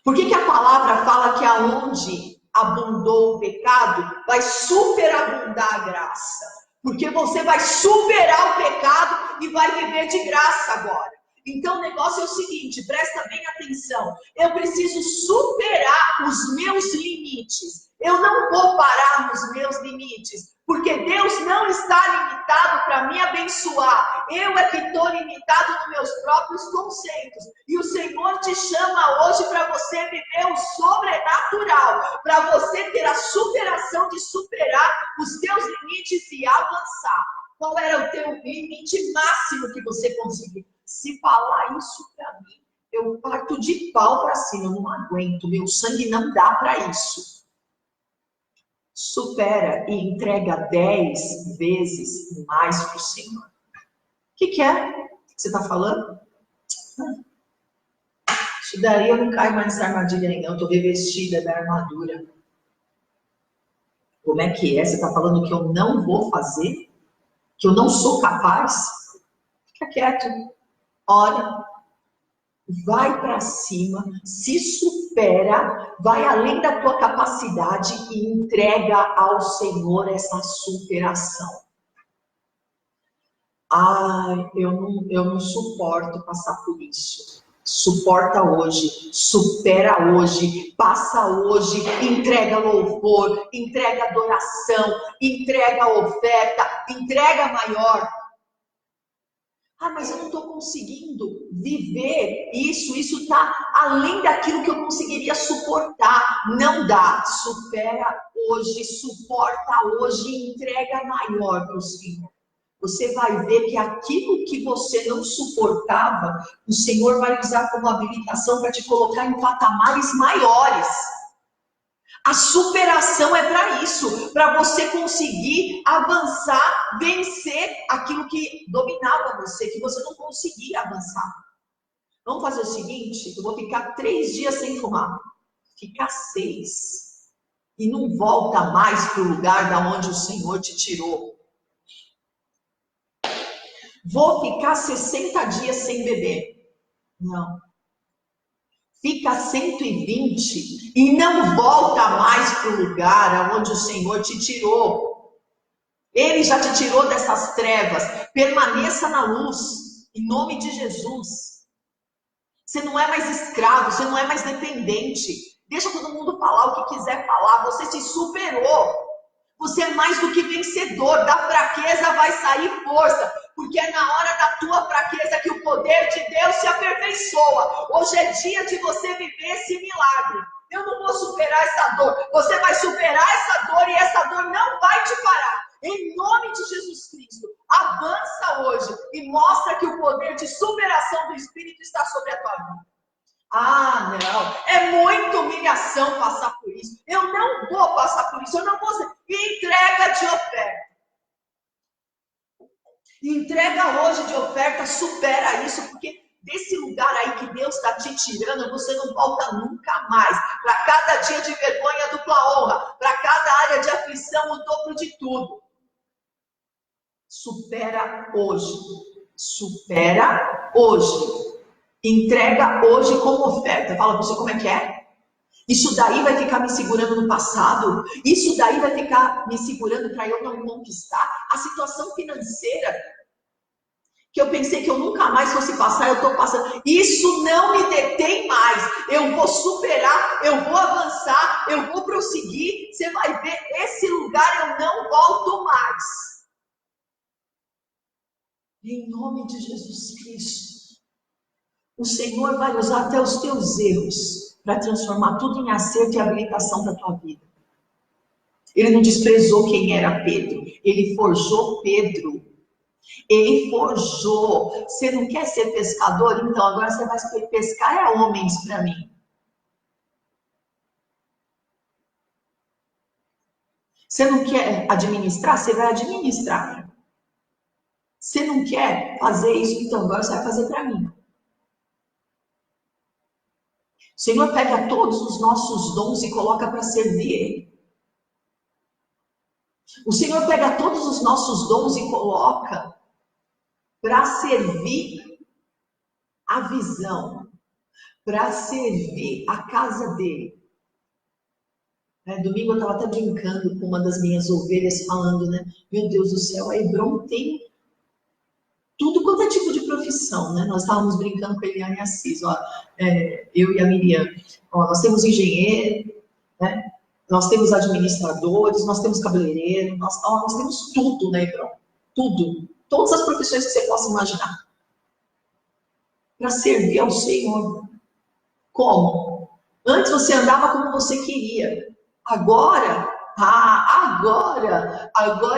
Por que a palavra fala que aonde abundou o pecado, vai superabundar a graça? Porque você vai superar o pecado e vai viver de graça agora. Então o negócio é o seguinte, presta bem atenção. Eu preciso superar os meus limites. Eu não vou parar nos meus limites, porque Deus não está limitado para me abençoar. Eu é que estou limitado nos meus próprios conceitos. E o Senhor te chama hoje para você viver o sobrenatural, para você ter a superação de superar os teus limites e avançar. Qual era o teu limite máximo que você conseguiu? Se falar isso para mim, eu parto de pau para cima, eu não aguento, meu sangue não dá para isso. Supera e entrega 10 vezes mais para o Senhor. O que é? O que você está falando? Isso daí eu não caio mais nessa armadilha aí, não. Estou revestida da armadura. Como é que é? Você está falando que eu não vou fazer? Que eu não sou capaz? Fica quieto. Ora. Vai para cima, se supera, vai além da tua capacidade e entrega ao Senhor essa superação. Eu não suporto passar por isso. Suporta hoje, supera hoje, passa hoje, entrega louvor, entrega adoração, entrega oferta, entrega maior. Mas eu não estou conseguindo viver isso está além daquilo que eu conseguiria suportar. Não dá. Supera hoje, suporta hoje e entrega maior para o Senhor. Você vai ver que aquilo que você não suportava, o Senhor vai usar como habilitação para te colocar em patamares maiores. A superação é para isso, para você conseguir avançar, vencer aquilo que dominava você, que você não conseguia avançar. Vamos fazer o seguinte, eu vou ficar 3 dias sem fumar, ficar 6, e não volta mais para o lugar da onde o Senhor te tirou. Vou ficar 60 dias sem beber. Não. Fica 120 e não volta mais para o lugar aonde o Senhor te tirou. Ele já te tirou dessas trevas. Permaneça na luz, em nome de Jesus. Você não é mais escravo, você não é mais dependente. Deixa todo mundo falar o que quiser falar. Você se superou. Você é mais do que vencedor. Da fraqueza vai sair força. Porque é na hora da tua fraqueza que o poder de Deus se aperfeiçoa. Hoje é dia de você viver esse milagre. Eu não vou superar essa dor. Você vai superar essa dor e essa dor não vai te parar. Em nome de Jesus Cristo, avança hoje e mostra que o poder de superação do Espírito está sobre a tua vida. Não, é muita humilhação passar por isso. Eu não vou passar por isso, eu não vou ser. Entrega de oferta. Entrega hoje de oferta, supera isso, porque desse lugar aí que Deus está te tirando, você não volta nunca mais. Para cada dia de vergonha, dupla honra. Para cada área de aflição, o dobro de tudo. Supera hoje. Supera hoje. Entrega hoje como oferta. Fala para você como é que é. Isso daí vai ficar me segurando no passado? Isso daí vai ficar me segurando para eu não conquistar? A situação financeira que eu pensei que eu nunca mais fosse passar, eu estou passando. Isso não me detém mais. Eu vou superar, eu vou avançar, eu vou prosseguir. Você vai ver, esse lugar eu não volto mais. Em nome de Jesus Cristo. O Senhor vai usar até os teus erros para transformar tudo em acerto e habilitação da tua vida. Ele não desprezou quem era Pedro. Ele forjou Pedro. Ele forjou. Você não quer ser pescador? Então agora você vai pescar homens para mim. Você não quer administrar? Você vai administrar. Você não quer fazer isso? Então agora você vai fazer para mim. O Senhor pega todos os nossos dons e coloca para servir Ele. O Senhor pega todos os nossos dons e coloca para servir a visão, para servir a casa dele. Domingo eu estava até brincando com uma das minhas ovelhas, falando, né? Meu Deus do céu, a Hebron tem tudo quanto é tipo de profissão, né? Nós estávamos brincando com a Eliane Assis, ó, eu e a Miriam, ó, nós temos engenheiro, né? Nós temos administradores, nós temos cabeleireiro, nós temos tudo, né, Hebron? Tudo. Todas as profissões que você possa imaginar. Para servir ao Senhor. Como? Antes você andava como você queria. Agora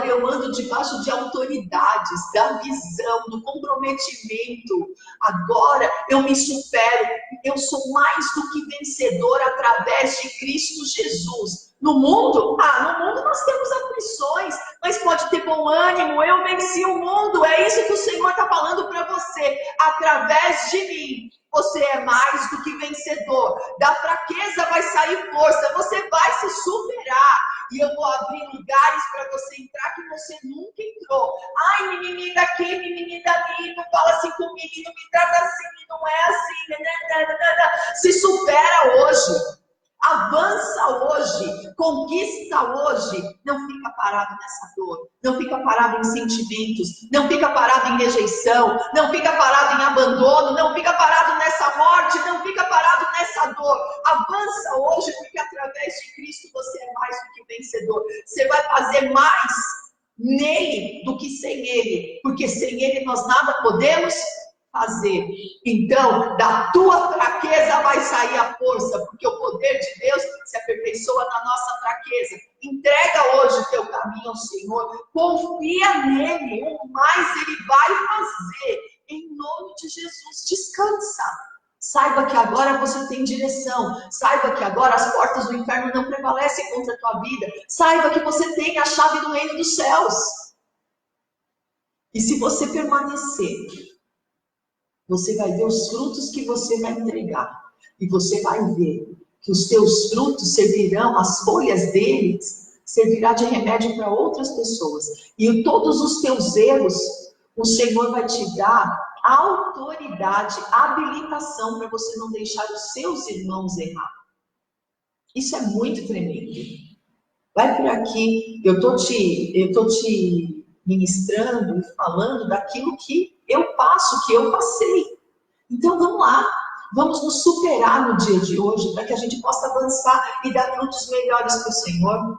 eu ando debaixo de autoridades, da visão, do comprometimento. Agora eu me supero. Eu sou mais do que vencedor através de Cristo Jesus. No mundo? No mundo nós temos aflições, mas pode ter bom ânimo. Eu venci o mundo. É isso que o Senhor está falando para você. Através de mim. Você é mais do que vencedor. Da fraqueza vai sair força. Você vai se superar. E eu vou abrir lugares para você entrar que você nunca entrou. Ai, menininha daqui, menininha dali, não fala assim comigo, não me trata assim, não é assim. Se supera hoje. Avança hoje, conquista hoje, não fica parado nessa dor, não fica parado em sentimentos, não fica parado em rejeição, não fica parado em abandono, não fica parado nessa morte, não fica parado nessa dor. Avança hoje, porque através de Cristo você é mais do que vencedor. Você vai fazer mais nele do que sem ele, porque sem ele nós nada podemos fazer. Então, da tua fraqueza vai sair a força, porque o poder de Deus se aperfeiçoa na nossa fraqueza. Entrega hoje o teu caminho ao Senhor, confia nele, o mais ele vai fazer, em nome de Jesus. Descansa, saiba que agora você tem direção, saiba que agora as portas do inferno não prevalecem contra a tua vida, saiba que você tem a chave do reino dos céus, e se você permanecer, você vai ver os frutos que você vai entregar. E você vai ver que os teus frutos servirão, as folhas deles, servirá de remédio para outras pessoas. E todos os teus erros, o Senhor vai te dar autoridade, habilitação para você não deixar os seus irmãos errar. Isso é muito tremendo. Vai por aqui, eu tô te ministrando e falando daquilo que eu passo, que eu passei. Então vamos lá, vamos nos superar no dia de hoje, para que a gente possa avançar e dar frutos melhores para o Senhor.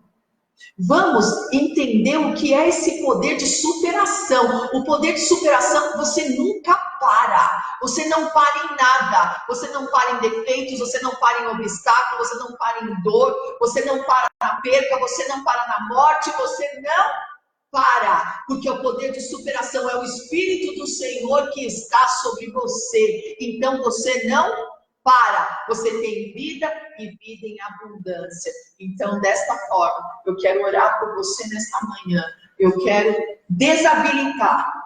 Vamos entender o que é esse poder de superação. O poder de superação, você nunca para. Você não para em nada. Você não para em defeitos, você não para em obstáculos, você não para em dor, você não para na perca, você não para na morte, você não para, porque o poder de superação é o Espírito do Senhor que está sobre você. Então você não para, você tem vida e vida em abundância. Então, desta forma, eu quero orar por você nesta manhã. Eu quero desabilitar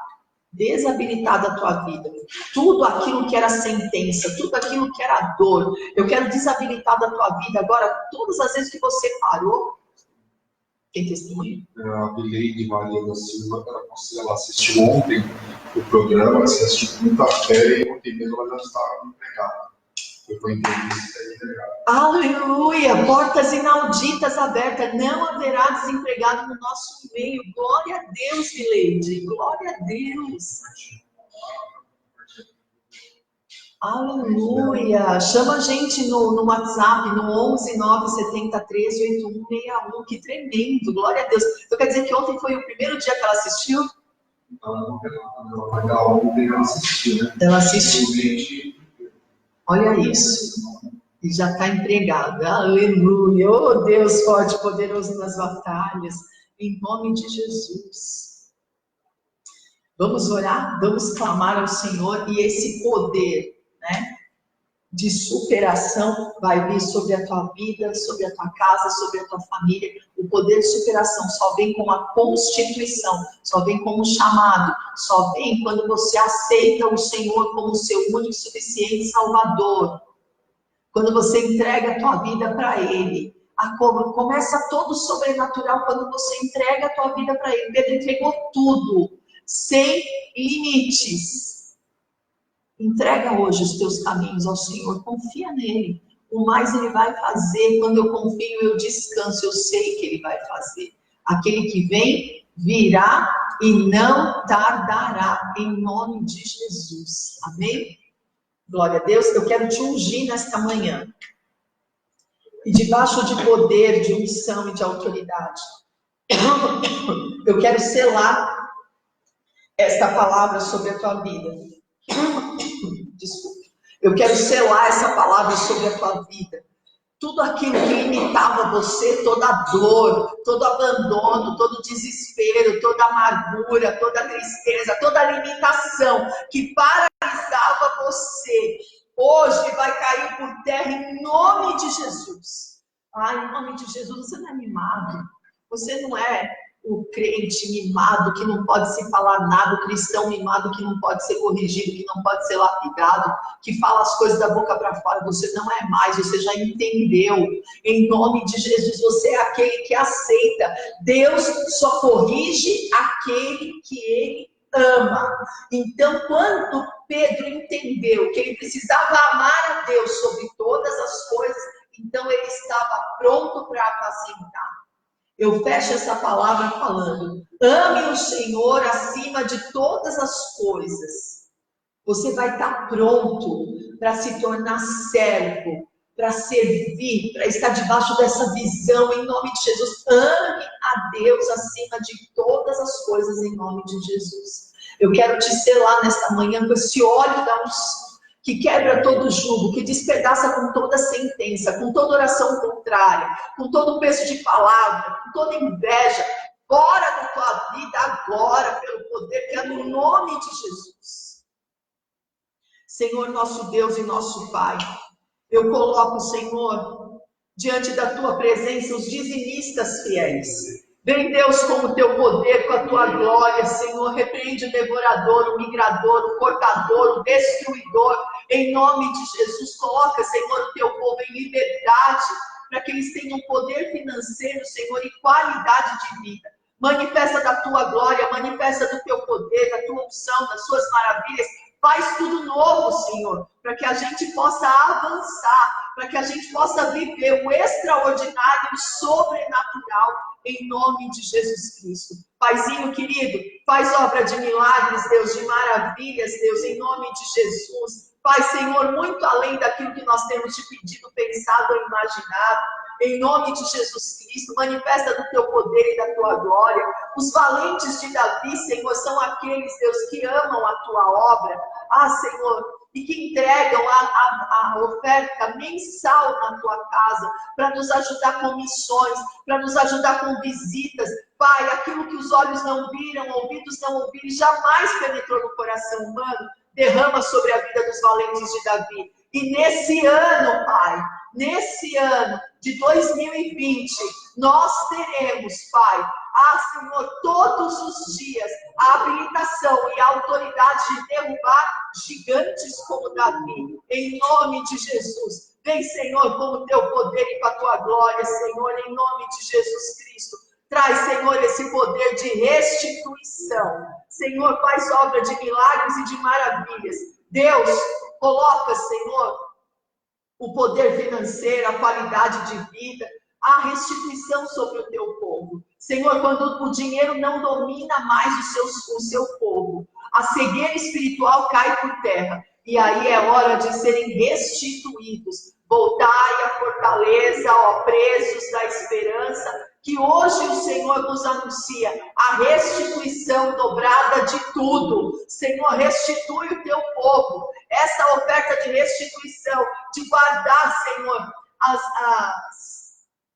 da tua vida tudo aquilo que era sentença, tudo aquilo que era dor. Eu quero desabilitar da tua vida agora todas as vezes que você parou. Tem testemunho? A Bileide Maria da Silva, ela assistiu ontem o programa, ela assistiu quinta-feira e ontem mesmo ela já estava empregada. Foi com a entrevista empregada. Aleluia! Portas inauditas abertas, não haverá desempregado no nosso meio. Glória a Deus, Bileide, glória a Deus. Aleluia! Chama a gente no WhatsApp, no 11 973 8161. Que tremendo! Glória a Deus! Então quer dizer que ontem foi o primeiro dia que ela assistiu? Ontem ela assistiu, né? Ela assistiu. Olha isso. E já está empregada. Aleluia! Oh Deus forte e poderoso nas batalhas. Em nome de Jesus. Vamos orar? Vamos clamar ao Senhor. E esse poder, né, de superação vai vir sobre a tua vida, sobre a tua casa, sobre a tua família. O poder de superação só vem com a constituição, só vem com o chamado, só vem quando você aceita o Senhor como seu único e suficiente Salvador. Quando você entrega a tua vida para Ele. Começa todo sobrenatural quando você entrega a tua vida para Ele. Pedro entregou tudo, sem limites. Entrega hoje os teus caminhos ao Senhor, confia nele. O mais ele vai fazer. Quando eu confio, eu descanso, eu sei que ele vai fazer. Aquele que vem, virá e não tardará, em nome de Jesus. Amém? Glória a Deus. Eu quero te ungir nesta manhã. E debaixo de poder, de unção e de autoridade, eu quero selar esta palavra sobre a tua vida. Desculpe. Eu quero selar essa palavra sobre a tua vida. Tudo aquilo que limitava você, toda dor, todo abandono, todo desespero, toda amargura, toda tristeza, toda limitação que paralisava você, hoje vai cair por terra em nome de Jesus. Em nome de Jesus, você não é mimado. Você não é o crente mimado que não pode se falar nada, o cristão mimado que não pode ser corrigido, que não pode ser lapidado, que fala as coisas da boca para fora. Você não é mais, você já entendeu. Em nome de Jesus, você é aquele que aceita. Deus só corrige aquele que ele ama. Então, quando Pedro entendeu que ele precisava amar a Deus sobre todas as coisas, então ele estava pronto para apacentar. Eu fecho essa palavra falando: ame o Senhor acima de todas as coisas. Você vai estar pronto para se tornar servo, para servir, para estar debaixo dessa visão, em nome de Jesus. Ame a Deus acima de todas as coisas, em nome de Jesus. Eu quero te selar nesta manhã com esse óleo da unção, que quebra todo jugo, que despedaça com toda sentença, com toda oração contrária, com todo peso de palavra, com toda inveja, fora da tua vida agora, pelo poder que é no nome de Jesus. Senhor, nosso Deus e nosso Pai, eu coloco, Senhor, diante da tua presença os dizimistas fiéis. Vem, Deus, com o teu poder, com a tua glória, Senhor, repreende o devorador, o migrador, o cortador, o destruidor, em nome de Jesus. Coloca, Senhor, o teu povo em liberdade, para que eles tenham poder financeiro, Senhor, e qualidade de vida. Manifesta da tua glória, manifesta do teu poder, da tua unção, das suas maravilhas. Faz tudo novo, Senhor, para que a gente possa avançar, para que a gente possa viver o extraordinário e o sobrenatural, em nome de Jesus Cristo. Paizinho querido, faz obra de milagres, Deus, de maravilhas, Deus, em nome de Jesus. Faz, Senhor, muito além daquilo que nós temos te pedido, pensado ou imaginado. Em nome de Jesus Cristo, manifesta do teu poder e da tua glória. Os valentes de Davi, Senhor, são aqueles, Deus, que amam a tua obra. Senhor, e que entregam a oferta mensal na tua casa, para nos ajudar com missões, para nos ajudar com visitas. Pai, aquilo que os olhos não viram, ouvidos não ouviram, jamais penetrou no coração humano, derrama sobre a vida dos valentes de Davi. E nesse ano, Pai, nesse ano de 2020, nós teremos, Pai, Senhor, todos os dias, a habilitação e a autoridade de derrubar gigantes como Davi, em nome de Jesus. Vem, Senhor, com o teu poder e com a tua glória, Senhor, em nome de Jesus Cristo. Traz, Senhor, esse poder de restituição. Senhor, faz obra de milagres e de maravilhas. Deus, coloca, Senhor, o poder financeiro, a qualidade de vida, a restituição sobre o teu povo. Senhor, quando o dinheiro não domina mais o seu povo, a cegueira espiritual cai por terra. E aí é hora de serem restituídos. Voltai à fortaleza, ó presos da esperança, que hoje o Senhor nos anuncia a restituição dobrada de tudo. Senhor, restitui o teu povo. Essa oferta de restituição, de guardar, Senhor,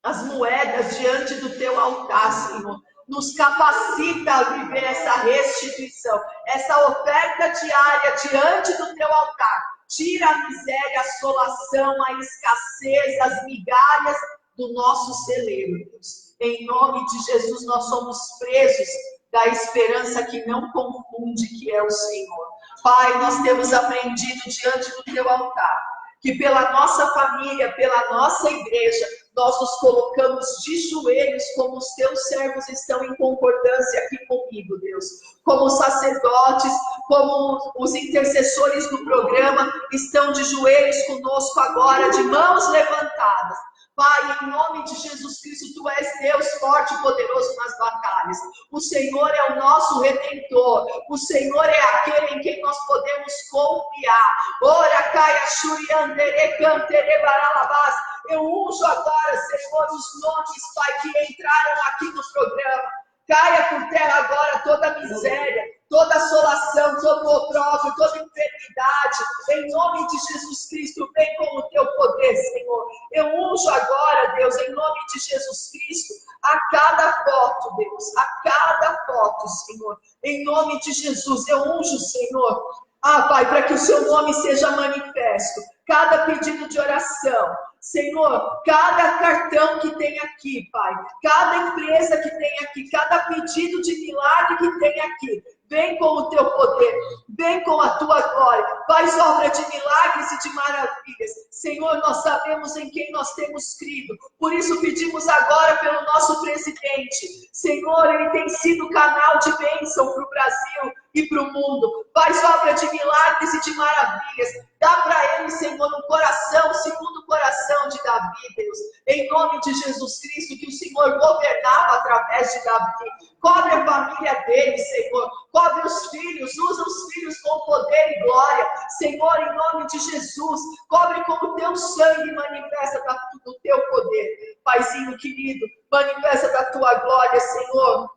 as moedas diante do teu altar, Senhor. Nos capacita a viver essa restituição, essa oferta diária diante do teu altar. Tira a miséria, a assolação, a escassez, as migalhas do nosso celeiro, Deus. Em nome de Jesus, nós somos presos da esperança que não confunde, que é o Senhor. Pai, nós temos aprendido diante do teu altar, que pela nossa família, pela nossa igreja, nós nos colocamos de joelhos, como os teus servos estão em concordância aqui comigo, Deus. Como sacerdotes, como os intercessores do programa estão de joelhos conosco agora, de mãos levantadas. Pai, em nome de Jesus Cristo, Tu és Deus forte e poderoso nas batalhas. O Senhor é o nosso Redentor. O Senhor é aquele em quem nós podemos confiar. Ora, caia, xuriandere, cantere, baralabás. Eu unjo agora, Senhor, os nomes, Pai, que entraram aqui no programa. Caia por terra agora toda a miséria, toda assolação, todo opróbrio, toda enfermidade. Em nome de Jesus Cristo, vem com o Teu poder, Senhor. Eu unjo agora, Deus, em nome de Jesus Cristo, a cada foto, Deus, a cada foto, Senhor. Em nome de Jesus, eu unjo, Senhor. Pai, para que o Seu nome seja manifesto. Cada pedido de oração, Senhor, cada cartão que tem aqui, Pai, cada empresa que tem aqui, cada pedido de milagre que tem aqui, vem com o Teu poder, vem com a Tua glória, faz obra de milagres e de maravilhas. Senhor, nós sabemos em quem nós temos crido, por isso pedimos agora pelo nosso presidente. Senhor, ele tem sido canal de bênção para o Brasil e para o mundo. Faz obra de milagres e de maravilhas. Dá para ele, Senhor, um coração segundo o coração de Davi, Deus. Em nome de Jesus Cristo, que o Senhor governava através de Davi. Cobre a família dele, Senhor. Cobre os filhos. Usa os filhos com poder e glória. Senhor, em nome de Jesus, cobre com o Teu sangue e manifesta o Teu poder. Paizinho querido, manifesta da Tua glória, Senhor,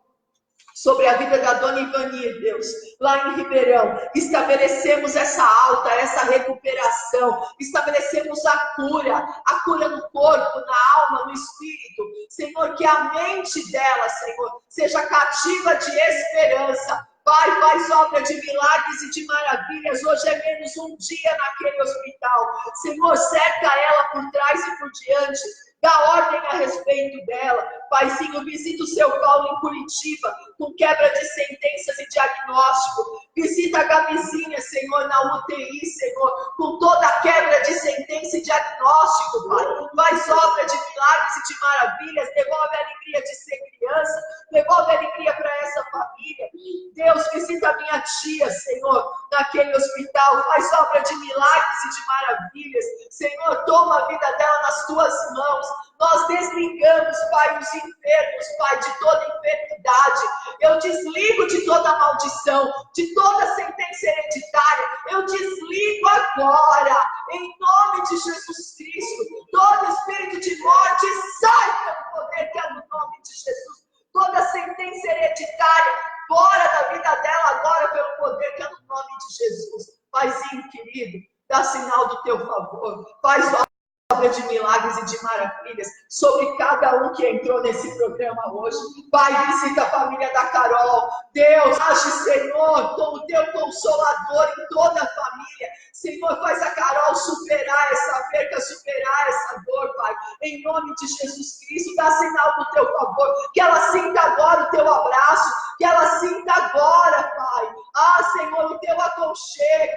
sobre a vida da dona Ivani, Deus, lá em Ribeirão. Estabelecemos essa alta, essa recuperação, estabelecemos a cura no corpo, na alma, no espírito. Senhor, que a mente dela, Senhor, seja cativa de esperança. Pai, faz obra de milagres e de maravilhas. Hoje é menos um dia naquele hospital. Senhor, cerca ela por trás e por diante. Dá ordem a respeito dela. Paizinho, visita o Seu Paulo em Curitiba, com quebra de sentenças e diagnóstico. Visita a Gabizinha, Senhor, na UTI, Senhor, com toda a quebra de sentença e diagnóstico, Pai. Faz obra de milagres e de maravilhas. Devolve a alegria de ser criança. Devolve a alegria para essa família. Deus, visita a minha tia, Senhor, naquele hospital. Faz obra de milagres e de maravilhas. Senhor, toma a vida dela nas Tuas mãos. Nós desligamos, Pai, os enfermos, Pai, de toda enfermidade. Eu desligo de toda maldição, de toda sentença hereditária. Eu desligo agora, em nome de Jesus Cristo. Todo espírito de morte sai pelo poder que é no nome de Jesus. Toda sentença hereditária, fora da vida dela agora pelo poder que é no nome de Jesus. Paizinho querido, dá sinal do Teu favor. Faz obra de milagres e de maravilhas sobre cada um que entrou nesse programa hoje. Pai, visita a família da Carol. Deus, age, Senhor, com o Teu consolador em toda a família. Senhor, faz a Carol superar essa perca, superar essa dor, Pai. Em nome de Jesus Cristo, dá sinal do Teu favor. Que ela sinta agora o Teu abraço. Que ela sinta agora, Pai. Senhor, o Teu aconchego.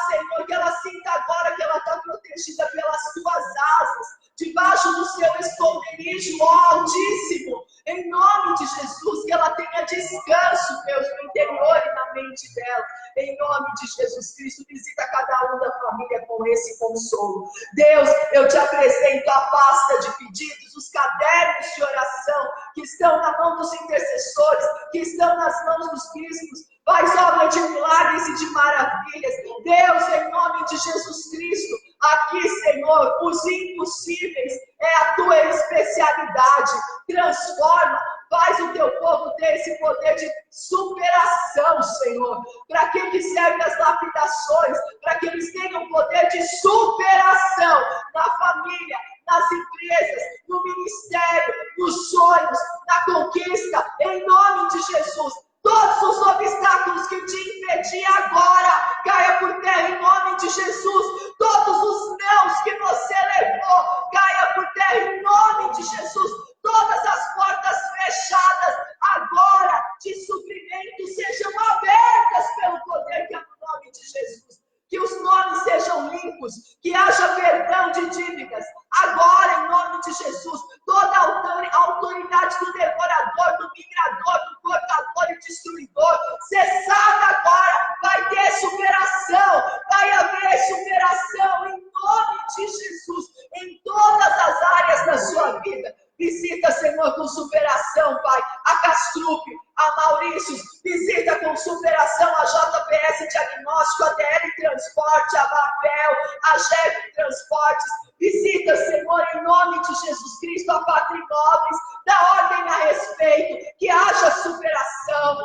Senhor, que ela sinta agora que ela está protegida pelas Tuas asas, debaixo do Seu esconderijo, ó Altíssimo. Em nome de Jesus, que ela tenha descanso, Deus, no interior e na mente dela. Em nome de Jesus Cristo, visita cada um da família com esse consolo. Deus, eu Te apresento a pasta de pedidos, os cadernos de oração que estão na mão dos intercessores, que estão nas mãos dos bispos. Faz obra de milagres e de maravilhas. Deus, em nome de Jesus Cristo, aqui, Senhor, os impossíveis é a Tua especialidade. Transforma, faz o Teu povo ter esse poder de superação, Senhor. Para que eles servem as lapidações, para que eles tenham poder de superação na família, nas empresas, no ministério, nos sonhos, na conquista, em nome de Jesus. Todos os obstáculos que te impediam agora, caia por terra em nome de Jesus. Todos os nãos que você levou, caia por terra em nome de Jesus. Todas as portas fechadas agora de suprimento sejam abertas pelo poder que é no nome de Jesus. Que os nomes sejam limpos, que haja perdão de dívidas. Agora, em nome de Jesus, toda a autoridade do devorador, do migrador, do cortador e destruidor Visita com superação a JPS Diagnóstico, a DL Transporte, a Babel, a GEP Transportes. Visita, Senhor, em nome de Jesus Cristo, a Patrimóveis. Dá ordem a respeito, que haja superação.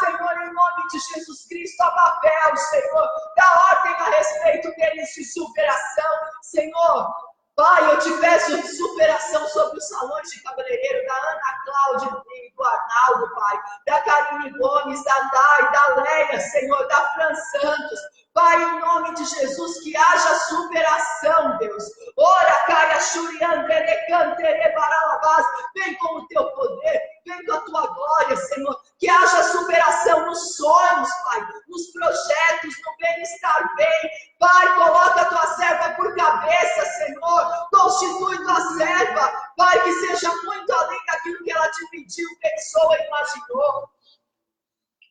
Senhor, em nome de Jesus Cristo, a Babel, Senhor. Dá ordem a respeito deles de superação. Senhor, Pai, eu te peço superação sobre os salões de cabeleireiro da Ana Cláudia e do Arnaldo, Pai, da Karine Gomes, da Dai, da Leia, Senhor, da Fran Santos. Pai, em nome de Jesus, que haja superação, Deus. Ora, Caia, Shurian, Terecantere, Baralabás, vem com o teu poder, vem com a tua glória, Senhor. Que haja superação nos sonhos, Pai, nos projetos, no bem-estar bem. Pai, coloca a tua serva por cabeça, Senhor. Constitui tua serva, Pai, que seja muito além daquilo que ela te pediu, pensou e imaginou.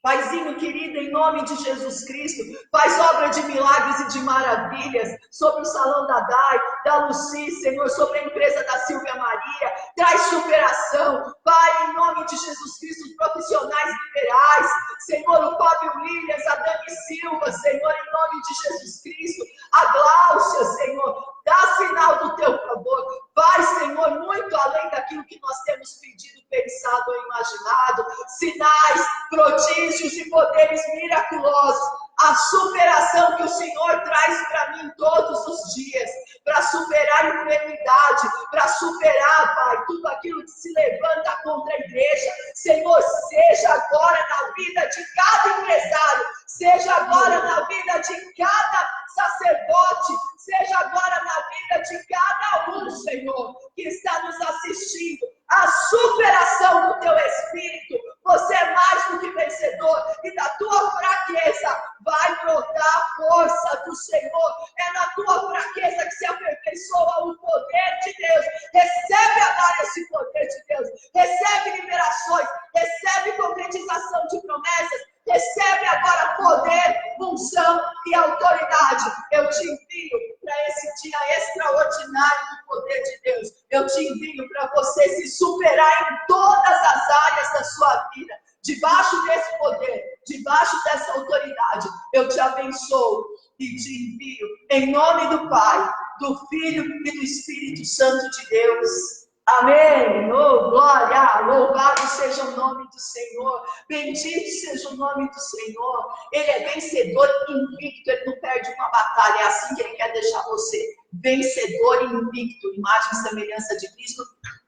Paizinho querido, em nome de Jesus Cristo, faz obra de milagres e de maravilhas sobre o salão da Dai, da Luci, Senhor, sobre a empresa da Silvia Maria. Traz superação, Pai, em nome de Jesus Cristo, os profissionais liberais, Senhor, o Fábio Williams, a Dani Silva, Senhor, em nome de Jesus Cristo, a Gláucia, Senhor, dá sinal do teu favor. Vai, Senhor, muito além daquilo que nós temos pedido, pensado ou imaginado. Sinais, prodígios e poderes miraculosos. A superação que o Senhor traz para mim todos os dias. Para superar a enfermidade. Para superar, Pai, tudo aquilo que se levanta contra a igreja. Senhor, seja agora na vida de cada empresário. Seja agora na vida de cada sacerdote. Seja agora na vida de cada um, Senhor, que está nos assistindo. A superação do teu Espírito. Você é mais do que vencedor. E da tua fraqueza vai brotar a força do Senhor. É na tua fraqueza que se aperfeiçoa o poder de Deus. Recebe agora esse poder de Deus. Recebe liberações. Recebe concretização de promessas. Recebe agora poder, unção e autoridade. Eu te envio para esse dia extraordinário do poder de Deus. Eu te envio para você se superar em todas as áreas da sua vida. Debaixo desse poder, debaixo dessa autoridade, eu te abençoo e te envio em nome do Pai, do Filho e do Espírito Santo de Deus. Amém. Oh, glória. Louvado seja o nome do Senhor. Bendito seja o nome do Senhor. Ele é vencedor invicto. Ele não perde uma batalha. É assim que ele quer deixar você. Vencedor invicto. Imagem e semelhança de Cristo,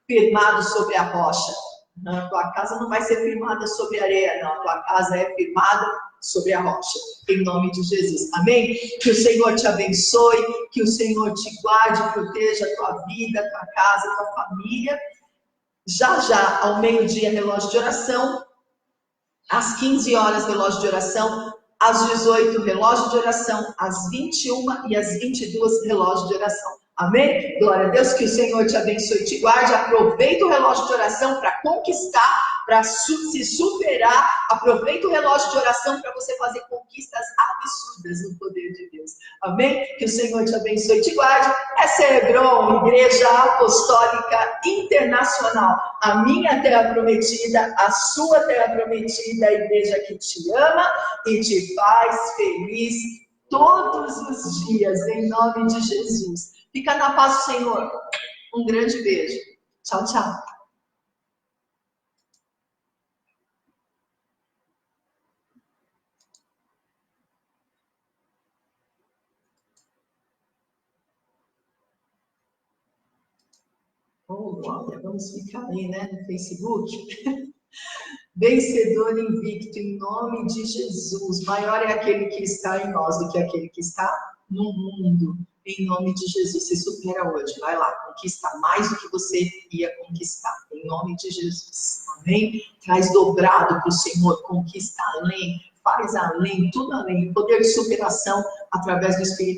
firmado sobre a rocha. A tua casa não vai ser firmada sobre a areia, não. A tua casa é firmada sobre a rocha, em nome de Jesus. Amém? Que o Senhor te abençoe, que o Senhor te guarde, proteja a tua vida, a tua casa, a tua família. Já, ao meio-dia, relógio de oração. Às 15 horas, relógio de oração. Às 18, relógio de oração. Às 21 e às 22, relógio de oração. Amém? Glória a Deus, que o Senhor te abençoe e te guarde. Aproveita o relógio de oração para conquistar, para se superar. Aproveita o relógio de oração para você fazer conquistas absurdas no poder de Deus. Amém? Que o Senhor te abençoe e te guarde. Essa é Hebron, Igreja Apostólica Internacional. A minha terra prometida, a sua terra prometida, a igreja que te ama e te faz feliz todos os dias, em nome de Jesus. Fica na paz do Senhor. Um grande beijo. Tchau, tchau. Oh, glória, vamos ficar aí, né, no Facebook. Vencedor invicto, em nome de Jesus. Maior é aquele que está em nós do que aquele que está no mundo. Em nome de Jesus, se supera hoje. Vai lá, conquista mais do que você ia conquistar. Em nome de Jesus. Amém? Traz dobrado para o Senhor. Conquista além, faz além, tudo além. Poder de superação através do Espírito.